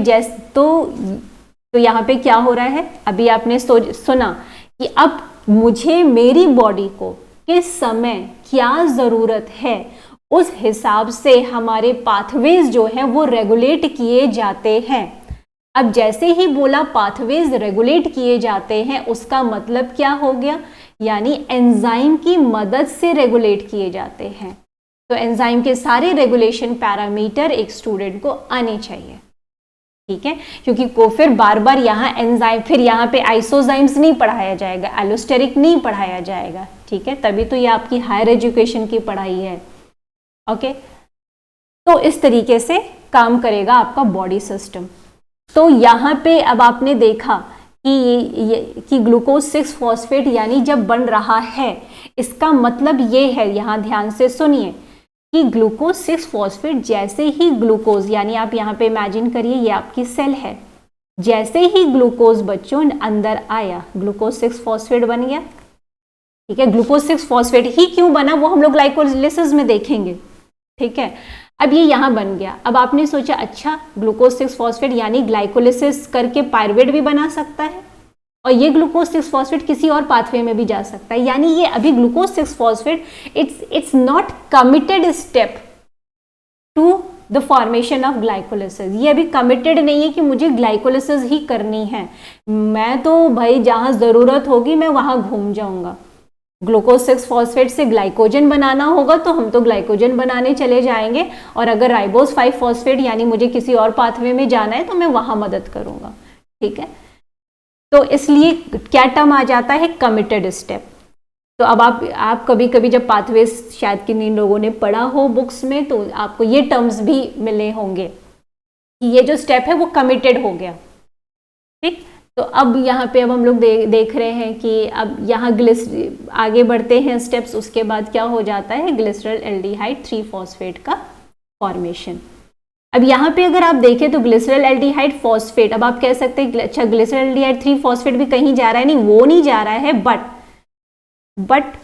तो यहाँ पे क्या हो रहा है, अभी आपने सुना कि अब मुझे मेरी बॉडी को किस समय क्या जरूरत है, उस हिसाब से हमारे पाथवेज जो है वो रेगुलेट किए जाते हैं। अब जैसे ही बोला पाथवेज रेगुलेट किए जाते हैं, उसका मतलब क्या हो गया, यानी एंजाइम की मदद से रेगुलेट किए जाते हैं। तो एंजाइम के सारे रेगुलेशन पैरामीटर एक स्टूडेंट को आने चाहिए, ठीक है। क्योंकि को फिर बार बार यहाँ एंजाइम, फिर यहाँ पे आइसोजाइम्स नहीं पढ़ाया जाएगा, एलोस्टेरिक नहीं पढ़ाया जाएगा, ठीक है। तभी तो ये आपकी हायर एजुकेशन की पढ़ाई है, ओके। तो इस तरीके से काम करेगा आपका बॉडी सिस्टम। तो यहाँ पे अब आपने देखा कि ग्लूकोज 6 फॉस्फेट यानी जब बन रहा है, इसका मतलब ये है, यहाँ ध्यान से सुनिए, कि ग्लूकोज 6 फॉस्फेट जैसे ही ग्लूकोज, यानी आप यहाँ पे इमेजिन करिए ये आपकी सेल है, जैसे ही ग्लूकोज बच्चों अंदर आया, ग्लूकोज 6 फॉस्फेट बन गया, ठीक है। ग्लूकोज 6 फॉस्फेट ही क्यों बना वो हम लोग ग्लाइकोलिसिस में देखेंगे, ठीक है। अब ये यहाँ बन गया। अब आपने सोचा अच्छा ग्लूकोज 6 फॉस्फेट यानी ग्लाइकोलिसिस करके पायरुवेट भी बना सकता है, और ये ग्लूकोज 6 फॉस्फेट किसी और पाथवे में भी जा सकता है। यानी ये अभी glucose 6 phosphate it's not committed step to the formation of glycolysis. ये अभी कमिटेड नहीं है कि मुझे ग्लाइकोलिसिस ही करनी है, मैं तो भाई जहां जरूरत होगी मैं वहां घूम जाऊंगा। ग्लूकोज 6 फॉस्फेट से ग्लाइकोजन बनाना होगा तो हम तो ग्लाइकोजन बनाने चले जाएंगे, और अगर राइबोज 5 फॉस्फेट यानी मुझे किसी और पाथवे में जाना है तो मैं वहां मदद करूंगा, ठीक है। तो इसलिए क्या टर्म आ जाता है, कमिटेड स्टेप। तो अब आप कभी कभी जब पाथवेज शायद किन्हीं लोगों ने पढ़ा हो बुक्स में, तो आपको ये टर्म्स भी मिले होंगे कि ये जो स्टेप है वो कमिटेड हो गया, ठीक। तो अब यहाँ पे अब हम लोग देख रहे हैं कि अब यहाँ आगे बढ़ते हैं स्टेप्स, उसके बाद क्या हो जाता है, ग्लिसरल एल्डिहाइड 3 फॉस्फेट का फॉर्मेशन। अब यहाँ पे अगर आप देखें तो ग्लिसरल एल्डिहाइड फॉस्फेट, अब आप कह सकते हैं अच्छा ग्लिसरल एल्डिहाइड 3 फॉस्फेट भी कहीं जा रहा है, नहीं वो नहीं जा रहा है, बट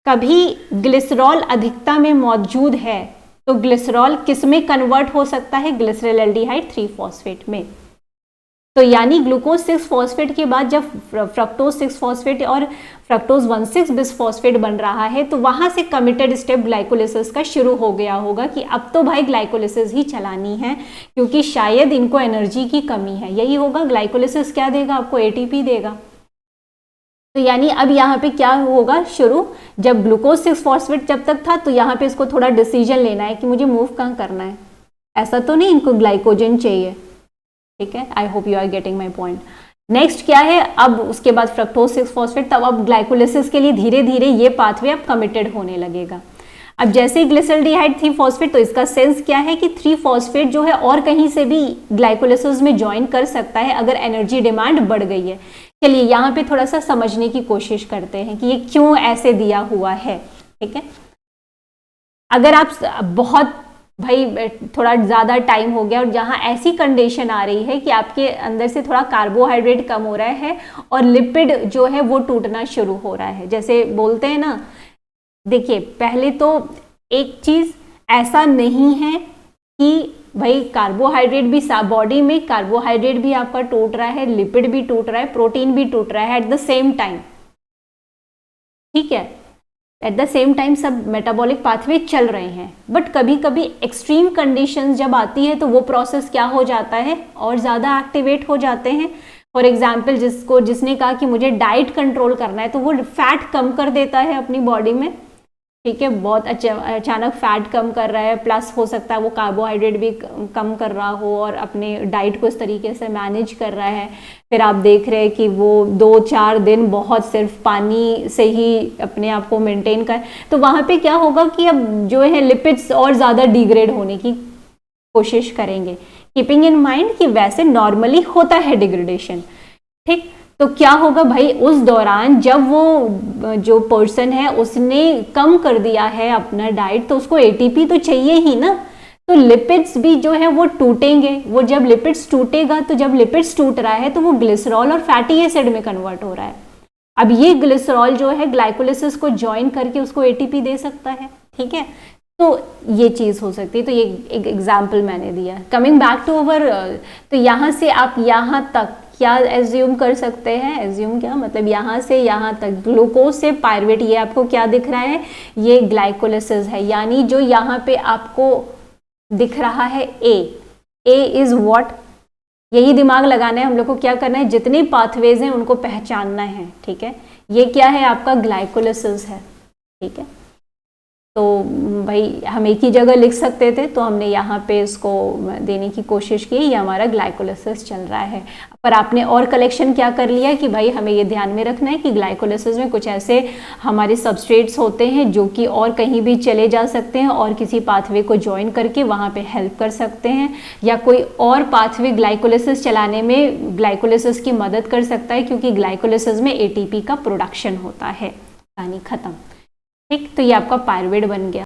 कभी ग्लिसरॉल अधिकता में मौजूद है तो ग्लिसरॉल किस में कन्वर्ट हो सकता है, ग्लिसरल एल्डिहाइड 3 फॉस्फेट में। तो यानी ग्लूकोज 6 फॉस्फेट के बाद जब फ्रक्टोज 6 फॉस्फेट और फ्रक्टोज 1,6 बिसफॉस्फेट बन रहा है, तो वहां से कमिटेड स्टेप ग्लाइकोलिसिस का शुरू हो गया होगा कि अब तो भाई ग्लाइकोलिसिस ही चलानी है, क्योंकि शायद इनको एनर्जी की कमी है। यही होगा, ग्लाइकोलिसिस क्या देगा आपको, एटीपी देगा। तो यानी अब यहाँ पे क्या होगा शुरू, जब ग्लूकोज 6 फॉस्फेट जब तक था तो यहाँ पे इसको थोड़ा डिसीजन लेना है कि मुझे मूव कहाँ करना है, ऐसा तो नहीं इनको ग्लाइकोजन चाहिए, ठीक है। I hope you are getting my point. Next क्या है, अब उसके बाद फ्रक्टोज 6 फॉस्फेट, तब अब ग्लाइकोलिसिस के लिए धीरे धीरे ये पाथवे अब कमिटेड होने लगेगा। अब जैसे ही ग्लिसरॉल्डिहाइड 3 फॉस्फेट, तो इसका सेंस क्या है कि 3 फॉस्फेट जो है और कहीं से भी ग्लाइकोलिसिस में ज्वाइन कर सकता है अगर एनर्जी डिमांड बढ़ गई है। चलिए यहाँ पे थोड़ा सा समझने की कोशिश करते हैं कि ये क्यों ऐसे दिया हुआ है। ठीक है, अगर आप बहुत भाई थोड़ा ज़्यादा टाइम हो गया और जहाँ ऐसी कंडीशन आ रही है कि आपके अंदर से थोड़ा कार्बोहाइड्रेट कम हो रहा है और लिपिड जो है वो टूटना शुरू हो रहा है, जैसे बोलते हैं ना, देखिए पहले तो एक चीज़ ऐसा नहीं है कि भाई कार्बोहाइड्रेट भी, बॉडी में कार्बोहाइड्रेट भी आपका टूट रहा है, लिपिड भी टूट रहा है, प्रोटीन भी टूट रहा है एट द सेम टाइम। ठीक है, एट द सेम टाइम सब मेटाबॉलिक पाथवे चल रहे हैं, बट कभी कभी एक्सट्रीम कंडीशंस जब आती है तो वो प्रोसेस क्या हो जाता है, और ज़्यादा एक्टिवेट हो जाते हैं। फॉर एग्जाम्पल, जिसने कहा कि मुझे डाइट कंट्रोल करना है तो वो फैट कम कर देता है अपनी बॉडी में। ठीक है, बहुत अचानक फैट कम कर रहा है, प्लस हो सकता है वो कार्बोहाइड्रेट भी कम कर रहा हो और अपने डाइट को इस तरीके से मैनेज कर रहा है। फिर आप देख रहे हैं कि वो 2-4 दिन बहुत सिर्फ पानी से ही अपने आप को मेंटेन कर, तो वहाँ पे क्या होगा कि अब जो है लिपिड्स और ज़्यादा डिग्रेड होने की कोशिश करेंगे, कीपिंग इन माइंड कि वैसे नॉर्मली होता है डिग्रेडेशन। ठीक, तो क्या होगा भाई, उस दौरान जब वो जो पर्सन है उसने कम कर दिया है अपना डाइट, तो उसको एटीपी तो चाहिए ही ना, तो लिपिड्स भी जो है वो टूटेंगे। वो जब लिपिड्स टूटेगा, तो जब लिपिड्स टूट रहा है तो वो ग्लिसरॉल और फैटी एसिड में कन्वर्ट हो रहा है। अब ये ग्लिसरॉल जो है ग्लाइकोलिसिस को ज्वाइन करके उसको एटीपी दे सकता है। ठीक है, तो ये चीज़ हो सकती है। तो ये एक एग्जाम्पल मैंने दिया। कमिंग बैक टू अवर, तो यहाँ से आप यहाँ तक क्या एज्यूम कर सकते हैं, एज्यूम क्या मतलब, यहाँ से यहाँ तक ग्लूकोज से पायरुवेट, ये आपको क्या दिख रहा है, ये ग्लाइकोलिसिस है। यानी जो यहाँ पे आपको दिख रहा है ए इज व्हाट, यही दिमाग लगाना है हम लोग को। क्या करना है, जितने पाथवेज हैं उनको पहचानना है। ठीक है, ये क्या है, आपका ग्लाइकोलिसिस है। ठीक है, तो भाई हम एक ही जगह लिख सकते थे, तो हमने यहाँ पे इसको देने की कोशिश की, ये हमारा ग्लाइकोलिसिस चल रहा है। पर आपने और कलेक्शन क्या कर लिया कि भाई हमें ये ध्यान में रखना है कि ग्लाइकोलिसिस में कुछ ऐसे हमारे सबस्ट्रेट्स होते हैं जो कि और कहीं भी चले जा सकते हैं और किसी पाथवे को ज्वाइन करके वहाँ पे हेल्प कर सकते हैं, या कोई और पाथवे ग्लाइकोलिसिस चलाने में ग्लाइकोलिसिस की मदद कर सकता है, क्योंकि ग्लाइकोलिसिस में एटीपी का प्रोडक्शन होता है। कहानी खत्म। ठीक, तो ये आपका पायरुवेट बन गया।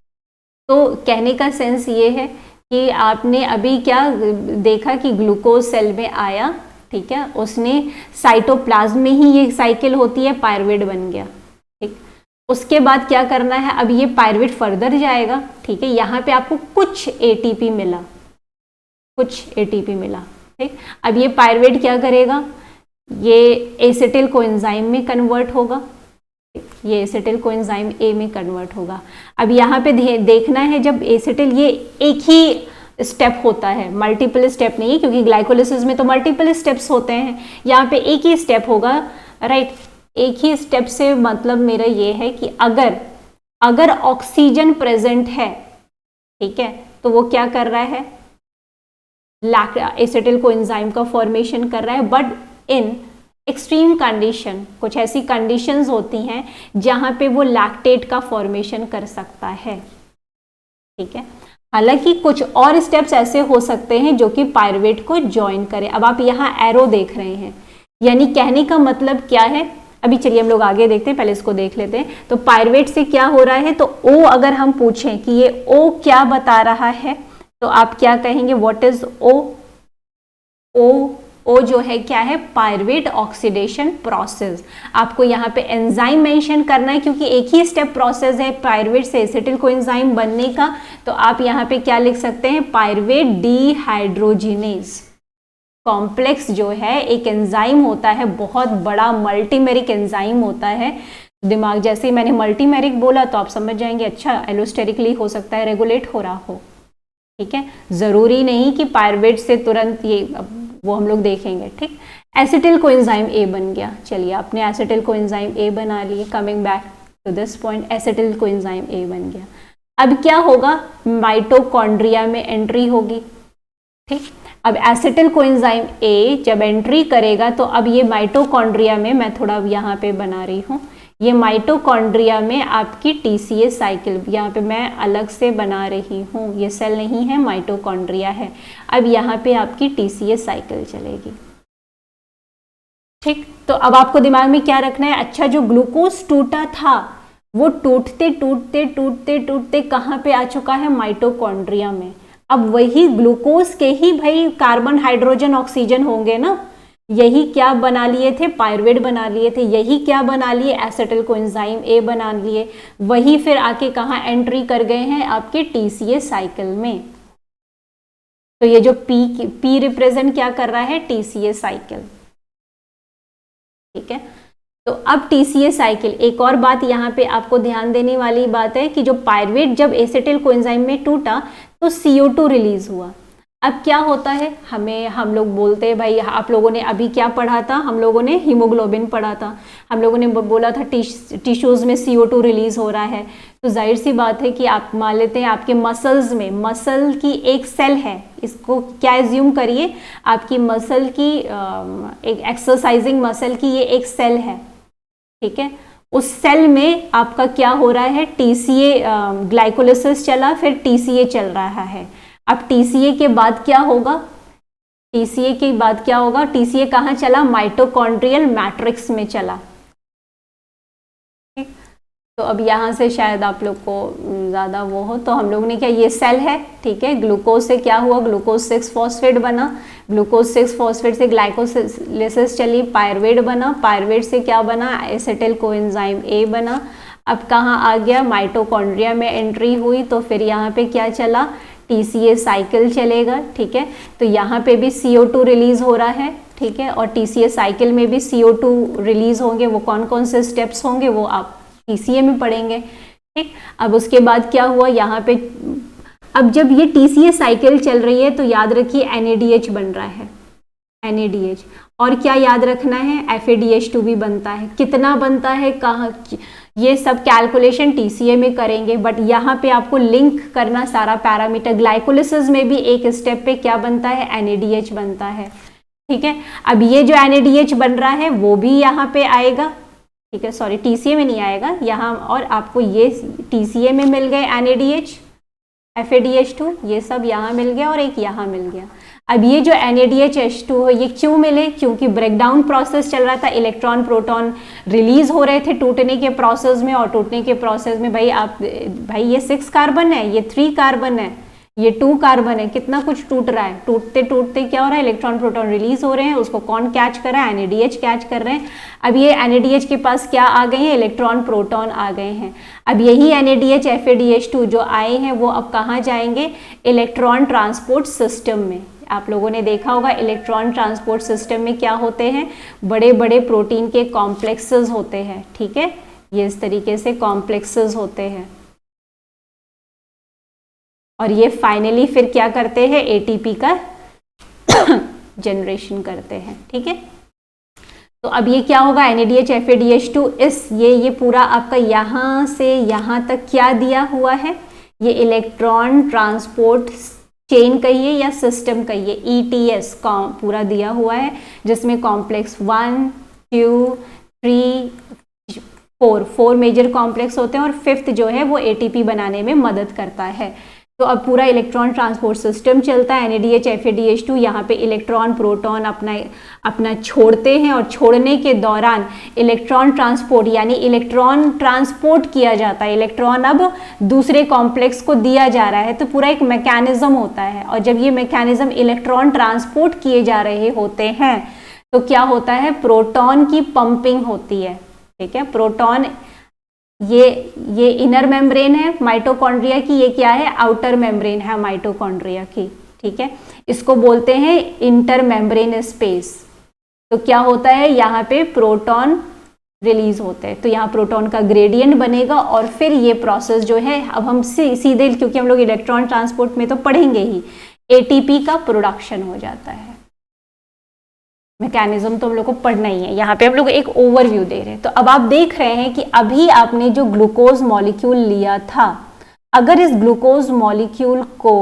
तो कहने का सेंस ये है कि आपने अभी क्या देखा कि ग्लूकोज सेल में आया, ठीक है, उसने साइटोप्लाज्म में ही ये साइकिल होती है, पायरुवेट बन गया। ठीक, उसके बाद क्या करना है, अब ये पायरुवेट फर्दर जाएगा। ठीक है, यहाँ पे आपको कुछ एटीपी मिला, कुछ एटीपी मिला। ठीक, अब ये पायरुवेट क्या करेगा, ये एसिटिल कोएंजाइम में कन्वर्ट होगा, ये एसिटिल कोएंजाइम ए में कन्वर्ट होगा। अब यहाँ पे देखना है, जब एसिटिल, ये एक ही स्टेप होता है, मल्टीपल स्टेप नहीं है, क्योंकि ग्लाइकोलिसिस में तो मल्टीपल स्टेप्स होते हैं, यहाँ पे एक ही स्टेप होगा। राइट, एक ही स्टेप से मतलब मेरा ये है कि अगर ऑक्सीजन प्रेजेंट है, ठीक है, तो वो क्या कर रहा है, एसिटिल कोएंजाइम का फॉर्मेशन कर रहा है। बट इन एक्सट्रीम कंडीशन, कुछ ऐसी कंडीशंस होती हैं जहां पे वो लैक्टेट का फॉर्मेशन कर सकता है। ठीक है, हालांकि कुछ और स्टेप्स ऐसे हो सकते हैं जो कि पायरुवेट को ज्वाइन करें। अब आप यहाँ एरो देख रहे हैं, यानी कहने का मतलब क्या है, अभी चलिए हम लोग आगे देखते हैं, पहले इसको देख लेते हैं। तो पायरुवेट से क्या हो रहा है, तो ओ अगर हम पूछें कि ये ओ क्या बता रहा है, तो आप क्या कहेंगे, व्हाट इज ओ जो है क्या है, पायरुवेट ऑक्सीडेशन प्रोसेस। आपको यहाँ पे एंजाइम मेंशन करना है, क्योंकि एक ही स्टेप प्रोसेस है पायरुवेट से एसिटिल कोएंजाइम बनने का। तो आप यहाँ पे क्या लिख सकते हैं, पायरुवेट डीहाइड्रोजिनेज कॉम्प्लेक्स जो है एक एंजाइम होता है, बहुत बड़ा मल्टीमेरिक एंजाइम होता है। दिमाग जैसे ही मैंने मल्टीमेरिक बोला तो आप समझ जाएंगे, अच्छा एलोस्टेरिकली हो सकता है रेगुलेट हो रहा हो। ठीक है, जरूरी नहीं कि पायरुवेट से तुरंत ये, वो हम लोग देखेंगे। ठीक, एसिटिल कोएंजाइम ए बन गया। चलिए, आपने एसिटिल कोएंजाइम ए बना लिए। Coming back to this point, acetyl coenzyme A बन गया। अब क्या होगा, माइटोकॉन्ड्रिया में एंट्री होगी। ठीक, अब एसिटिल कोएंजाइम ए जब एंट्री करेगा तो अब ये माइटोकॉन्ड्रिया में, मैं थोड़ा यहाँ पे बना रही हूँ, ये माइटोकॉन्ड्रिया में आपकी टीसीए साइकिल, यहाँ पे मैं अलग से बना रही हूँ, ये सेल नहीं है, माइटोकॉन्ड्रिया है। अब यहाँ पे आपकी टीसीए साइकिल चलेगी। ठीक, तो अब आपको दिमाग में क्या रखना है, अच्छा जो ग्लूकोज टूटा था वो टूटते टूटते टूटते टूटते कहाँ पे आ चुका है, माइटोकॉन्ड्रिया में। अब वही ग्लूकोज के ही भाई कार्बन हाइड्रोजन ऑक्सीजन होंगे ना, यही क्या बना लिए थे, पायरुवेट बना लिए थे, यही क्या बना लिए, एसिटिल कोएंजाइम ए बना लिए, वही फिर आके कहाँ एंट्री कर गए हैं, आपके टीसीए साइकिल में। तो ये जो पी रिप्रेजेंट क्या कर रहा है, टीसीए साइकिल। ठीक है, तो अब टीसीए साइकिल, एक और बात यहाँ पे आपको ध्यान देने वाली बात है कि जो पायरुवेट जब एसिटिल कोएंजाइम में टूटा तो CO2 रिलीज हुआ। अब क्या होता है, हम लोग बोलते हैं भाई, आप लोगों ने अभी क्या पढ़ा था, हम लोगों ने हीमोग्लोबिन पढ़ा था, हम लोगों ने बोला था टिश्यूज में CO2 रिलीज हो रहा है। तो जाहिर सी बात है कि आप मान लेते हैं आपके मसल्स में, मसल की एक सेल है, इसको क्या एज्यूम करिए, आपकी मसल की एक एक्सरसाइजिंग मसल की ये एक सेल है। ठीक है, उस सेल में आपका क्या हो रहा है, टीसीए ग्लाइकोलिसिस चला, फिर टीसीए चल रहा है। अब टीसीए के बाद क्या होगा, टीसीए के बाद क्या होगा, टीसीए कहाँ चला, माइटोकॉन्ड्रियल मैट्रिक्स में चला। ठीक, तो अब यहाँ से शायद आप लोग को ज़्यादा वो हो, तो हम लोग ने क्या, ये सेल है, ठीक है, ग्लूकोज से क्या हुआ, ग्लूकोज 6 फॉस्फेट बना, ग्लूकोज 6 फॉस्फेट से ग्लाइकोलिसिस चली, पायरुवेट बना, पायरुवेट से क्या बना, एसिटिल कोएंजाइम ए बना। अब कहाँ आ गया, माइटोकॉन्ड्रिया में एंट्री हुई, तो फिर यहाँ पे क्या चला, टीसीए साइकिल चलेगा। ठीक है, तो यहाँ पे भी CO2 रिलीज हो रहा है। ठीक है, और टीसीए साइकिल में भी CO2 रिलीज होंगे, वो कौन कौन से स्टेप्स होंगे वो आप टीसीए में पढ़ेंगे। ठीक, अब उसके बाद क्या हुआ यहाँ पे, अब जब ये टीसीए साइकिल चल रही है तो याद रखिए NADH बन रहा है, NADH, और क्या याद रखना है, FADH2 भी बनता है। कितना बनता है, कहाँ, ये सब कैलकुलेशन टीसीए में करेंगे, बट यहाँ पे आपको लिंक करना सारा पैरामीटर। ग्लाइकोलिसिस में भी एक स्टेप पे क्या बनता है, NADH बनता है। ठीक है, अब ये जो NADH बन रहा है वो भी यहाँ पे आएगा। ठीक है, सॉरी टीसीए में नहीं आएगा यहाँ, और आपको ये टीसीए में मिल गए NADH, FADH2, ये सब यहाँ मिल गया और एक यहाँ मिल गया। अब ये जो NADH-H2 है ये क्यों मिले, क्योंकि ब्रेकडाउन प्रोसेस चल रहा था, इलेक्ट्रॉन प्रोटॉन रिलीज हो रहे थे टूटने के प्रोसेस में, और टूटने के प्रोसेस में भाई ये 6 कार्बन है, ये 3 कार्बन है, ये 2 कार्बन है, कितना कुछ टूट रहा है, टूटते टूटते क्या हो रहा है, इलेक्ट्रॉन प्रोटॉन रिलीज हो रहे हैं, उसको कौन कैच कर रहा है, NADH कैच कर रहे हैं। अब ये NADH के पास क्या आ गए हैं, इलेक्ट्रॉन प्रोटॉन आ गए हैं। अब यही NADH FADH2 जो आए हैं वो अब कहाँ जाएंगे, इलेक्ट्रॉन ट्रांसपोर्ट सिस्टम में। आप लोगों ने देखा होगा इलेक्ट्रॉन ट्रांसपोर्ट सिस्टम में क्या होते हैं, बड़े बड़े प्रोटीन के कॉम्प्लेक्सेस होते हैं। ठीक है, ये इस तरीके से कॉम्प्लेक्सेस होते हैं, और ये फाइनली फिर क्या करते हैं, ATP का जनरेशन करते हैं। ठीक है, तो अब ये क्या होगा, NADH FADH2 ये पूरा आपका यहाँ से यहाँ तक क्या दिया हुआ है, ये इलेक्ट्रॉन ट्रांसपोर्ट चेन कहिए या सिस्टम कहिए, ETS पूरा दिया हुआ है, जिसमें कॉम्प्लेक्स 1 2 3 4 मेजर कॉम्प्लेक्स होते हैं, और 5th जो है वो ATP बनाने में मदद करता है। तो अब पूरा इलेक्ट्रॉन ट्रांसपोर्ट सिस्टम चलता है, NADH FADH2 यहाँ पे इलेक्ट्रॉन प्रोटॉन अपना छोड़ते हैं, और छोड़ने के दौरान इलेक्ट्रॉन ट्रांसपोर्ट यानी इलेक्ट्रॉन ट्रांसपोर्ट किया जाता है, इलेक्ट्रॉन अब दूसरे कॉम्प्लेक्स को दिया जा रहा है, तो पूरा एक मैकेनिज्म होता है। और जब ये मैकेनिज्म इलेक्ट्रॉन ट्रांसपोर्ट किए जा रहे होते हैं तो क्या होता है, प्रोटॉन की पंपिंग होती है। ठीक है, प्रोटॉन ये इनर मेम्ब्रेन है माइटोकॉन्ड्रिया की, ये क्या है, आउटर मेम्ब्रेन है माइटोकॉन्ड्रिया की। ठीक है, इसको बोलते हैं इंटर मेम्ब्रेन स्पेस। तो क्या होता है, यहाँ पे प्रोटॉन रिलीज होते हैं, तो यहाँ प्रोटॉन का ग्रेडियंट बनेगा, और फिर ये प्रोसेस जो है, अब हम सीधे, क्योंकि हम लोग इलेक्ट्रॉन ट्रांसपोर्ट में तो पढ़ेंगे ही, ATP का प्रोडक्शन हो जाता है। मैकेनिज्म तो हम लोग को पढ़ना ही है, यहाँ पे हम लोग एक ओवरव्यू दे रहे हैं। तो अब आप देख रहे हैं कि अभी आपने जो ग्लूकोज मॉलिक्यूल लिया था, अगर इस ग्लूकोज मॉलिक्यूल को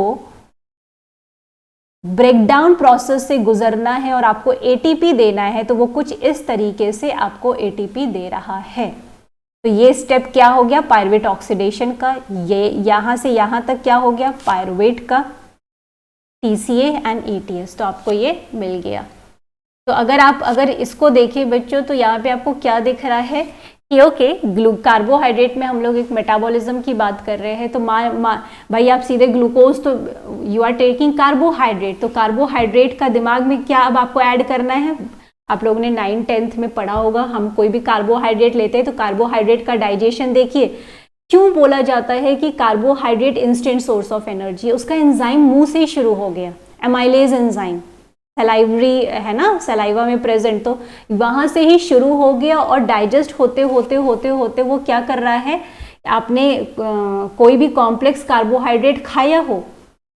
ब्रेकडाउन प्रोसेस से गुजरना है और आपको एटीपी देना है, तो वो कुछ इस तरीके से आपको एटीपी दे रहा है। तो ये स्टेप क्या हो गया, पायरुवेट ऑक्सीडेशन का। ये यहां से यहां तक क्या हो गया, पायरुवेट का, TCA एंड ETS। तो आपको ये मिल गया। तो अगर इसको देखें बच्चों, तो यहाँ पे आपको क्या दिख रहा है कि ओके, कार्बोहाइड्रेट में हम लोग एक मेटाबॉलिज्म की बात कर रहे हैं। तो भाई आप सीधे ग्लूकोज, तो यू आर टेकिंग कार्बोहाइड्रेट, तो कार्बोहाइड्रेट का दिमाग में क्या अब आपको ऐड करना है। आप लोगों ने 9th-10th में पढ़ा होगा, हम कोई भी कार्बोहाइड्रेट लेते हैं तो कार्बोहाइड्रेट का डाइजेशन देखिए, क्यों बोला जाता है कि carbohydrate instant source of energy. उसका एंजाइम मुंह से ही शुरू हो गया, एमाइलेज एंजाइम, सलाइवरी है ना, सलाइवा में प्रेजेंट, तो वहां से ही शुरू हो गया और डाइजेस्ट होते होते होते होते वो क्या कर रहा है, आपने कोई भी कॉम्प्लेक्स कार्बोहाइड्रेट खाया हो,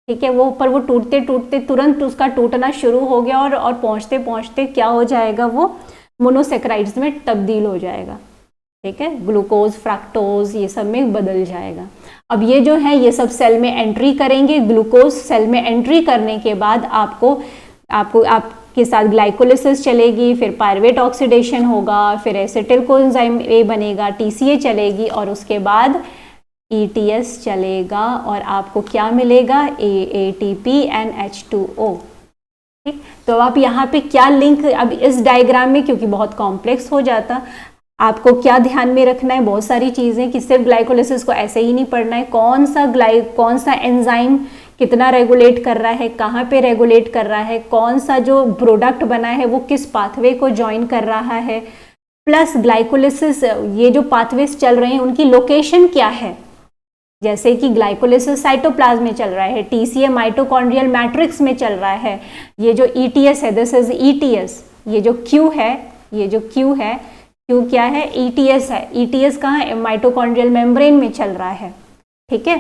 ठीक है, वो पर वो टूटते टूटते तुरंत उसका टूटना शुरू हो गया और पहुंचते पहुंचते क्या हो जाएगा, वो मोनोसेक्राइड्स में तब्दील हो जाएगा, ठीक है, ग्लूकोज, फ्रक्टोज, ये सब में बदल जाएगा। अब ये जो है ये सब सेल में एंट्री करेंगे, ग्लूकोज सेल में एंट्री करने के बाद आपके साथ ग्लाइकोलिसिस चलेगी, फिर पायरुवेट ऑक्सीडेशन होगा, फिर एसिटिल कोएंजाइम A बनेगा, TCA चलेगी और उसके बाद ETS चलेगा और आपको क्या मिलेगा, ATP एंड H2O। ठीक, तो आप यहाँ पे क्या लिंक, अब इस डायग्राम में क्योंकि बहुत कॉम्प्लेक्स हो जाता, आपको क्या ध्यान में रखना है, बहुत सारी चीजें, कि सिर्फ ग्लाइकोलिसिस को ऐसे ही नहीं पढ़ना है, कौन सा एंजाइम कितना रेगुलेट कर रहा है, कहाँ पे रेगुलेट कर रहा है, कौन सा जो प्रोडक्ट बना है वो किस पाथवे को ज्वाइन कर रहा है, प्लस ग्लाइकोलिसिस, ये जो पाथवेज चल रहे हैं उनकी लोकेशन क्या है। जैसे कि ग्लाइकोलिसिस साइटोप्लाज्म में चल रहा है, TCA माइटोकॉन्ड्रियल मैट्रिक्स में चल रहा है, ये जो ETS है, दिस इज ETS, ये जो Q है, Q क्या है, ETS है, ETS कहाँ है, माइटोकॉन्ड्रियल मेम्ब्रेन में चल रहा है, ठीक है।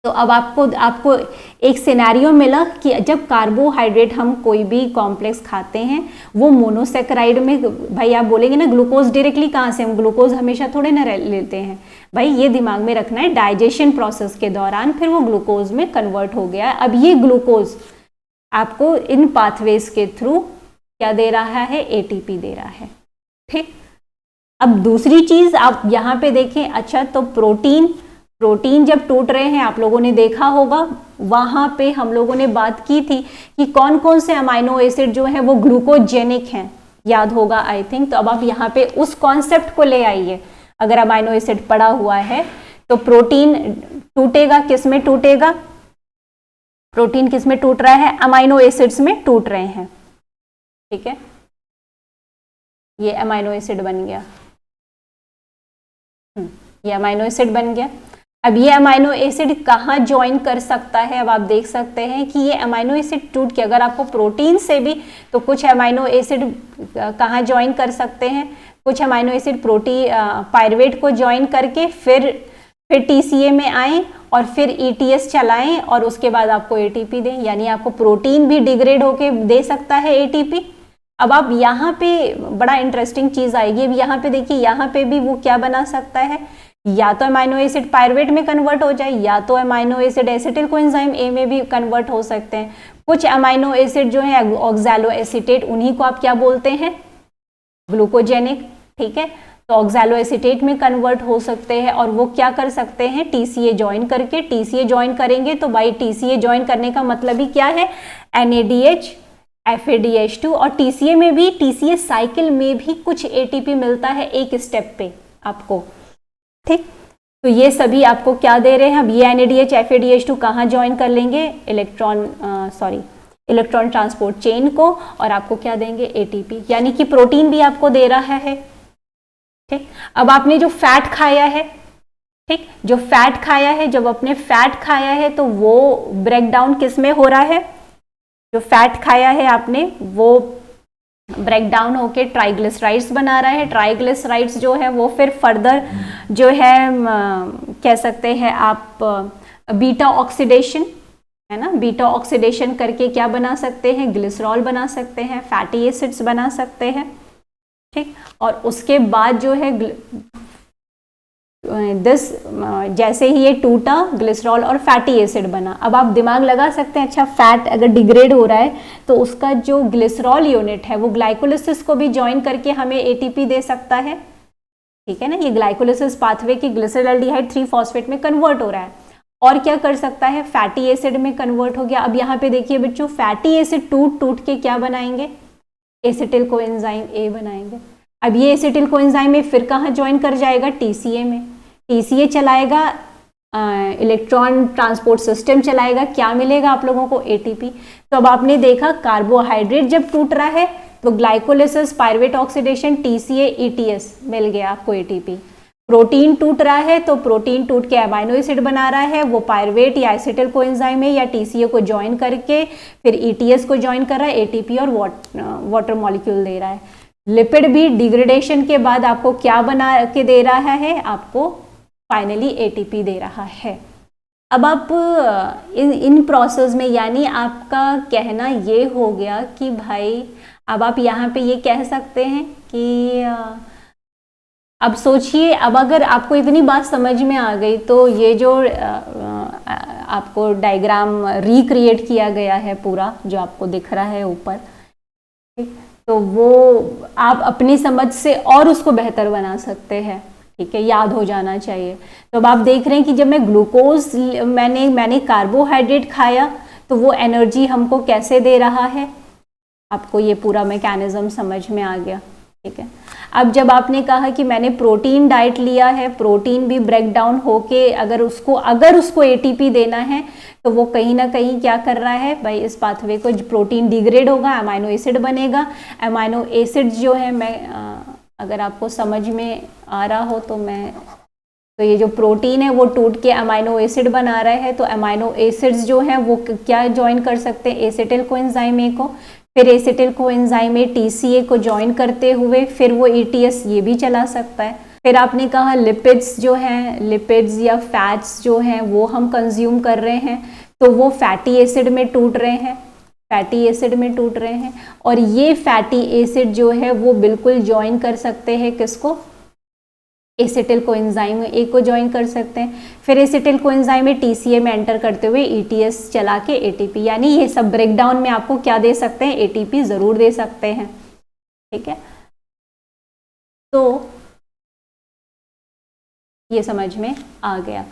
तो अब आपको एक सिनेरियो मिला कि जब कार्बोहाइड्रेट हम कोई भी कॉम्प्लेक्स खाते हैं वो मोनोसेक्राइड में, भाई आप बोलेंगे ना ग्लूकोज डायरेक्टली कहाँ से, हम ग्लूकोज हमेशा थोड़े ना लेते हैं, भाई ये दिमाग में रखना है, डाइजेशन प्रोसेस के दौरान फिर वो ग्लूकोज में कन्वर्ट हो गया। अब ये ग्लूकोज आपको इन पाथवेज के थ्रू क्या दे रहा है, ATP दे रहा है, ठीक। अब दूसरी चीज आप यहाँ पे देखें, अच्छा तो प्रोटीन जब टूट रहे हैं, आप लोगों ने देखा होगा, वहां पे हम लोगों ने बात की थी कि कौन कौन से अमाइनो एसिड जो है वो ग्लूकोजेनिक हैं, याद होगा आई थिंक। तो अब आप यहाँ पे उस कॉन्सेप्ट को ले आइए, अगर अमाइनो एसिड पड़ा हुआ है तो प्रोटीन टूटेगा, किस में टूटेगा, प्रोटीन किस में टूट रहा है, अमाइनो एसिड्स में टूट रहे हैं, ठीक है, ये अमाइनो एसिड बन गया, ये अमाइनो एसिड बन गया। अब ये अमाइनो एसिड कहाँ ज्वाइन कर सकता है, अब आप देख सकते हैं कि ये अमाइनो एसिड टूट के, अगर आपको प्रोटीन से भी, तो कुछ अमाइनो एसिड कहाँ ज्वाइन कर सकते हैं, कुछ अमाइनो एसिड पायरुवेट को ज्वाइन करके फिर TCA में आए और फिर ETS चलाएं और उसके बाद आपको ATP दें, यानी आपको प्रोटीन भी डिग्रेड होके दे सकता है ATP। अब आप यहाँ पे बड़ा इंटरेस्टिंग चीज आएगी, अब यहाँ पे देखिए, यहाँ पे भी वो क्या बना सकता है, या तो अमाइनो एसिड पायरुवेट में कन्वर्ट हो जाए, या तो amino acid acetyl coenzyme A में भी कन्वर्ट हो सकते हैं। कुछ अमाइनो एसिड जो है ऑक्सैलो एसीटेट, उन्हीं को आप क्या बोलते हैं, ग्लूकोजेनिक, ठीक है, तो ऑक्सैलो एसीटेट में कन्वर्ट हो सकते हैं और वो क्या कर सकते हैं, TCA ज्वाइन करके, TCA ज्वाइन करेंगे तो भाई TCA ज्वाइन करने का मतलब ही क्या है, NADH FADH2, और TCA में भी, TCA साइकिल में भी कुछ ATP मिलता है एक स्टेप पे आपको, ठीक। तो ये सभी आपको क्या दे रहे हैं, अब ये NADH FADH2 कहाँ ज्वाइन कर लेंगे, इलेक्ट्रॉन ट्रांसपोर्ट चेन को, और आपको क्या देंगे, ATP, यानी कि प्रोटीन भी आपको दे रहा है, ठीक। अब आपने जो फैट खाया है, ठीक, जो फैट खाया है, जब आपने फैट खाया है तो वो ब्रेक डाउन किस में हो रहा है, जो फैट खाया है आपने वो ब्रेक डाउन होके ट्राइग्लिसराइड्स बना रहा है, ट्राइग्लिसराइड्स जो है वो फिर फर्दर जो है कह सकते हैं आप बीटा ऑक्सीडेशन, है ना, बीटा ऑक्सीडेशन करके क्या बना सकते हैं, ग्लिसरॉल बना सकते हैं, फैटी एसिड्स बना सकते हैं, ठीक। और उसके बाद जो है दिस जैसे ही ये टूटा ग्लिसरॉल और फैटी एसिड बना। अब आप दिमाग लगा सकते हैं, अच्छा फैट अगर डिग्रेड हो रहा है तो उसका जो ग्लिसरॉल यूनिट है वो ग्लाइकोलिसिस को भी ज्वाइन करके हमें एटीपी दे सकता है, ठीक है ना। ये ग्लाइकोलिसिस पाथवे की ग्लिसरॉल्डिहाइड 3 फॉस्फेट में कन्वर्ट हो रहा है, और क्या कर सकता है, फैटी एसिड में कन्वर्ट हो गया। अब यहाँ पे देखिए बच्चों, फैटी एसिड टूट टूट के क्या बनाएंगे, एसिटिल कोएंजाइम ए बनाएंगे। अब ये एसिटिल कोएंजाइम ए फिर कहाँ ज्वाइन कर जाएगा, टीसीए में। टीसीए चलाएगा, इलेक्ट्रॉन ट्रांसपोर्ट सिस्टम चलाएगा, क्या मिलेगा आप लोगों को, एटीपी। तो अब आपने देखा कार्बोहाइड्रेट जब टूट रहा है तो glycolysis, pyruvate oxidation, TCA, ETS मिल गया आपको एटीपी। प्रोटीन टूट रहा है तो प्रोटीन टूट के अमाइनो एसिड बना रहा है, वो पायरुवेट या एसिटिल कोएंजाइम है या टीसीए को ज्वाइन करके फिर ईटीएस को ज्वाइन कर रहा है, एटीपी और वाटर मॉलिक्यूल दे रहा है। लिपिड भी डिग्रेडेशन के बाद आपको क्या बना के दे रहा है, आपको फाइनली एटीपी दे रहा है। अब आप इन प्रोसेस में, यानी आपका कहना ये हो गया कि भाई अब आप यहाँ पे ये कह सकते हैं कि अब सोचिए, अब अगर आपको इतनी बात समझ में आ गई तो ये जो आपको डायग्राम रिक्रिएट किया गया है पूरा जो आपको दिख रहा है ऊपर, तो वो आप अपनी समझ से और उसको बेहतर बना सकते हैं, ठीक है, याद हो जाना चाहिए। तो अब आप देख रहे हैं कि जब मैं ग्लूकोज मैंने कार्बोहाइड्रेट खाया तो वो एनर्जी हमको कैसे दे रहा है, आपको ये पूरा मैकेनिज्म समझ में आ गया, ठीक है। अब जब आपने कहा कि मैंने प्रोटीन डाइट लिया है, प्रोटीन भी ब्रेक डाउन होके अगर उसको एटीपी देना है तो वो कहीं ना कहीं क्या कर रहा है भाई, इस पाथवे को प्रोटीन डिग्रेड होगा, अमाइनो एसिड बनेगा। अमाइनो एसिड जो है, मैं अगर आपको समझ में आ रहा हो तो ये जो प्रोटीन है वो टूट के अमाइनो एसिड बना रहा है, तो अमाइनो एसिड्स जो हैं वो क्या ज्वाइन कर सकते हैं, एसिटिल कोएंजाइम ए को, फिर एसिटिल कोएंजाइम ए टीसीए को ज्वाइन करते हुए फिर वो ईटीएस ये भी चला सकता है। फिर आपने कहा लिपिड्स जो हैं, लिपिड्स या फैट्स जो हैं वो हम कंज्यूम कर रहे हैं तो वो फैटी एसिड में टूट रहे हैं, फैटी एसिड में टूट रहे हैं, और ये फैटी एसिड जो है वो बिल्कुल ज्वाइन कर सकते हैं किसको, एसिटिल कोएंजाइम ए को ज्वाइन कर सकते हैं। फिर एसिटिल कोएंजाइम ए टीसीए में एंटर करते हुए ईटीएस चला के एटीपी, यानी ये सब ब्रेकडाउन में आपको क्या दे सकते हैं, एटीपी जरूर दे सकते हैं, ठीक है। तो ये समझ में आ गया।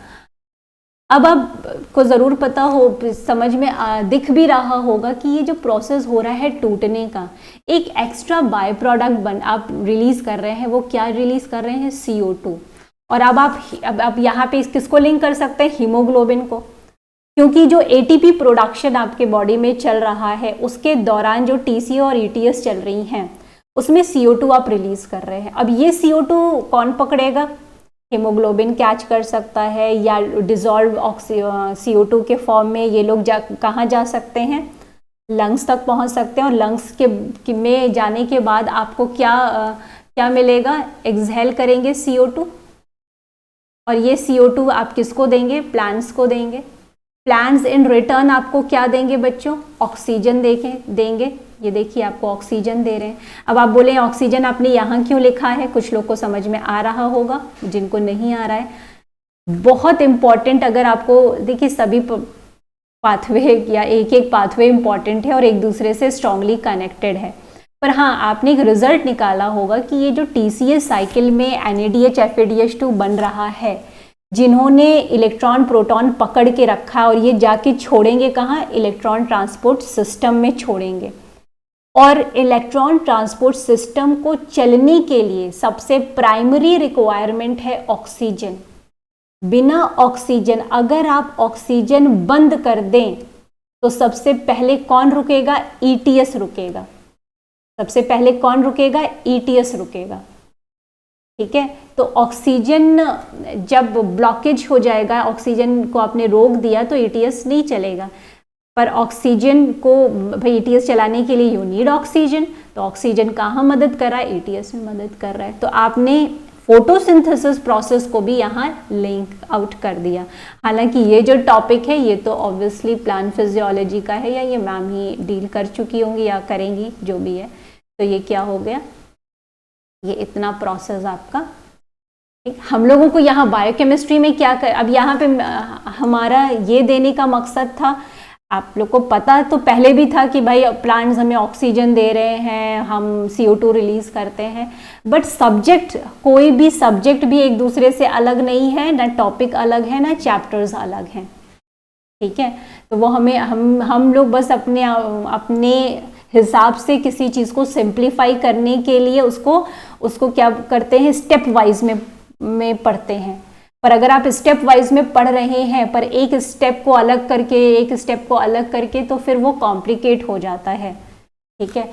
अब आपको ज़रूर पता हो, समझ में दिख भी रहा होगा कि ये जो प्रोसेस हो रहा है टूटने का, एक एक्स्ट्रा बाय प्रोडक्ट आप रिलीज कर रहे हैं। वो क्या रिलीज कर रहे हैं, CO2। और अब आप यहाँ पे किसको लिंक कर सकते हैं, हीमोग्लोबिन को, क्योंकि जो एटीपी प्रोडक्शन आपके बॉडी में चल रहा है उसके दौरान जो टीसीए और ईटीएस चल रही हैं उसमें CO2 आप रिलीज कर रहे हैं। अब ये CO2 कौन पकड़ेगा, हीमोग्लोबिन कैच कर सकता है, या डिजॉल्व CO2 के फॉर्म में ये लोग कहाँ जा सकते हैं, लंग्स तक पहुँच सकते हैं। और लंग्स में जाने के बाद आपको क्या मिलेगा, एक्सहेल करेंगे CO2, और ये CO2 आप किसको देंगे, प्लांट्स को देंगे। प्लांट्स इन रिटर्न आपको क्या देंगे बच्चों, ऑक्सीजन देंगे। ये देखिए आपको ऑक्सीजन दे रहे हैं। अब आप बोले ऑक्सीजन आपने यहाँ क्यों लिखा है, कुछ लोग को समझ में आ रहा होगा, जिनको नहीं आ रहा है बहुत इंपॉर्टेंट। अगर आपको देखिए सभी पाथवे या एक पाथवे इंपॉर्टेंट है और एक दूसरे से स्ट्रांगली कनेक्टेड है, पर हाँ आपने एक रिजल्ट निकाला होगा कि ये जो टीसीए साइकिल में NADH FADH2 बन रहा है, जिन्होंने इलेक्ट्रॉन प्रोटॉन पकड़ के रखा और ये जाके छोड़ेंगे कहाँ, इलेक्ट्रॉन ट्रांसपोर्ट सिस्टम में छोड़ेंगे। और इलेक्ट्रॉन ट्रांसपोर्ट सिस्टम को चलने के लिए सबसे प्राइमरी रिक्वायरमेंट है ऑक्सीजन। बिना ऑक्सीजन, अगर आप ऑक्सीजन बंद कर दें तो सबसे पहले कौन रुकेगा, ईटीएस रुकेगा। सबसे पहले कौन रुकेगा, ईटीएस रुकेगा, ठीक है। तो ऑक्सीजन जब ब्लॉकेज हो जाएगा, ऑक्सीजन को आपने रोक दिया तो ईटीएस नहीं चलेगा। पर ऑक्सीजन को भाई ईटीएस चलाने के लिए यू नीड ऑक्सीजन, तो ऑक्सीजन कहाँ मदद कर रहा है, ईटीएस में मदद कर रहा है। तो आपने फोटोसिंथेसिस प्रोसेस को भी यहाँ लिंक आउट कर दिया। हालांकि ये जो टॉपिक है ये तो ऑब्वियसली प्लांट फिजियोलॉजी का है, या ये मैम ही डील कर चुकी होंगी या करेंगी, जो भी है। तो ये क्या हो गया, ये इतना प्रोसेस आपका हम लोगों को यहाँ बायोकेमिस्ट्री में क्या कर, अब यहाँ पे हमारा ये देने का मकसद था, आप लोग को पता तो पहले भी था कि भाई प्लांट्स हमें ऑक्सीजन दे रहे हैं, हम CO2 रिलीज करते हैं, बट सब्जेक्ट, कोई भी सब्जेक्ट भी एक दूसरे से अलग नहीं है, ना टॉपिक अलग है, ना चैप्टर्स अलग हैं, ठीक है। तो वो हमें हम लोग बस अपने हिसाब से किसी चीज़ को सिंप्लीफाई करने के लिए उसको क्या करते हैं, स्टेप वाइज में पढ़ते हैं। पर अगर आप स्टेप वाइज में पढ़ रहे हैं पर एक स्टेप को अलग करके तो फिर वो कॉम्प्लिकेट हो जाता है, ठीक है।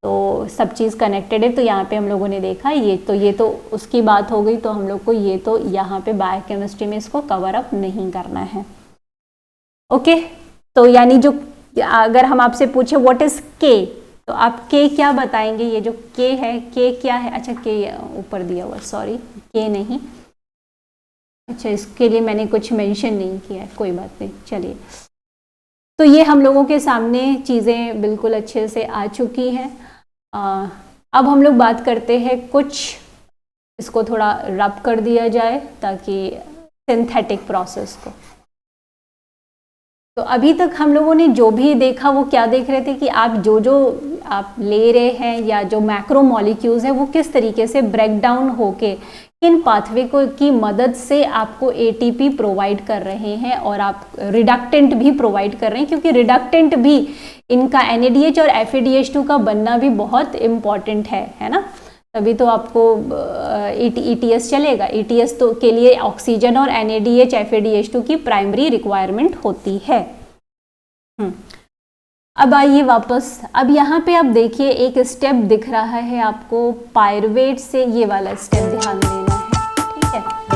तो सब चीज़ कनेक्टेड है। तो यहाँ पे हम लोगों ने देखा ये तो उसकी बात हो गई, तो हम लोग को ये तो यहाँ पे बायोकेमिस्ट्री में इसको कवर अप नहीं करना है, ओके। तो यानी जो, अगर हम आपसे पूछे व्हाट इज के, तो आप के क्या बताएंगे? ये जो के है, के क्या है? अच्छा के ऊपर दिया हुआ, सॉरी के नहीं, अच्छा इसके लिए मैंने कुछ मेंशन नहीं किया है, कोई बात नहीं, चलिए। तो ये हम लोगों के सामने चीज़ें बिल्कुल अच्छे से आ चुकी हैं। अब हम लोग बात करते हैं कुछ, इसको थोड़ा रब कर दिया जाए ताकि सिंथेटिक प्रोसेस को। तो अभी तक हम लोगों ने जो भी देखा वो क्या देख रहे थे कि आप जो आप ले रहे हैं या जो मैक्रो मॉलिक्यूल्स है वो किस तरीके से ब्रेक डाउन होके किन पाथवे को की मदद से आपको ATP प्रोवाइड कर रहे हैं, और आप रिडक्टेंट भी प्रोवाइड कर रहे हैं, क्योंकि रिडक्टेंट भी इनका NADH और FADH2 का बनना भी बहुत इम्पॉर्टेंट है ना। तभी तो आपको ETS चलेगा। ETS तो के लिए ऑक्सीजन और NADH FADH2 की प्राइमरी रिक्वायरमेंट होती है। अब आइए वापस, अब यहाँ पे आप देखिए एक स्टेप दिख रहा है आपको, पायरुवेट से ये वाला स्टेप ध्यान देना है, ठीक है।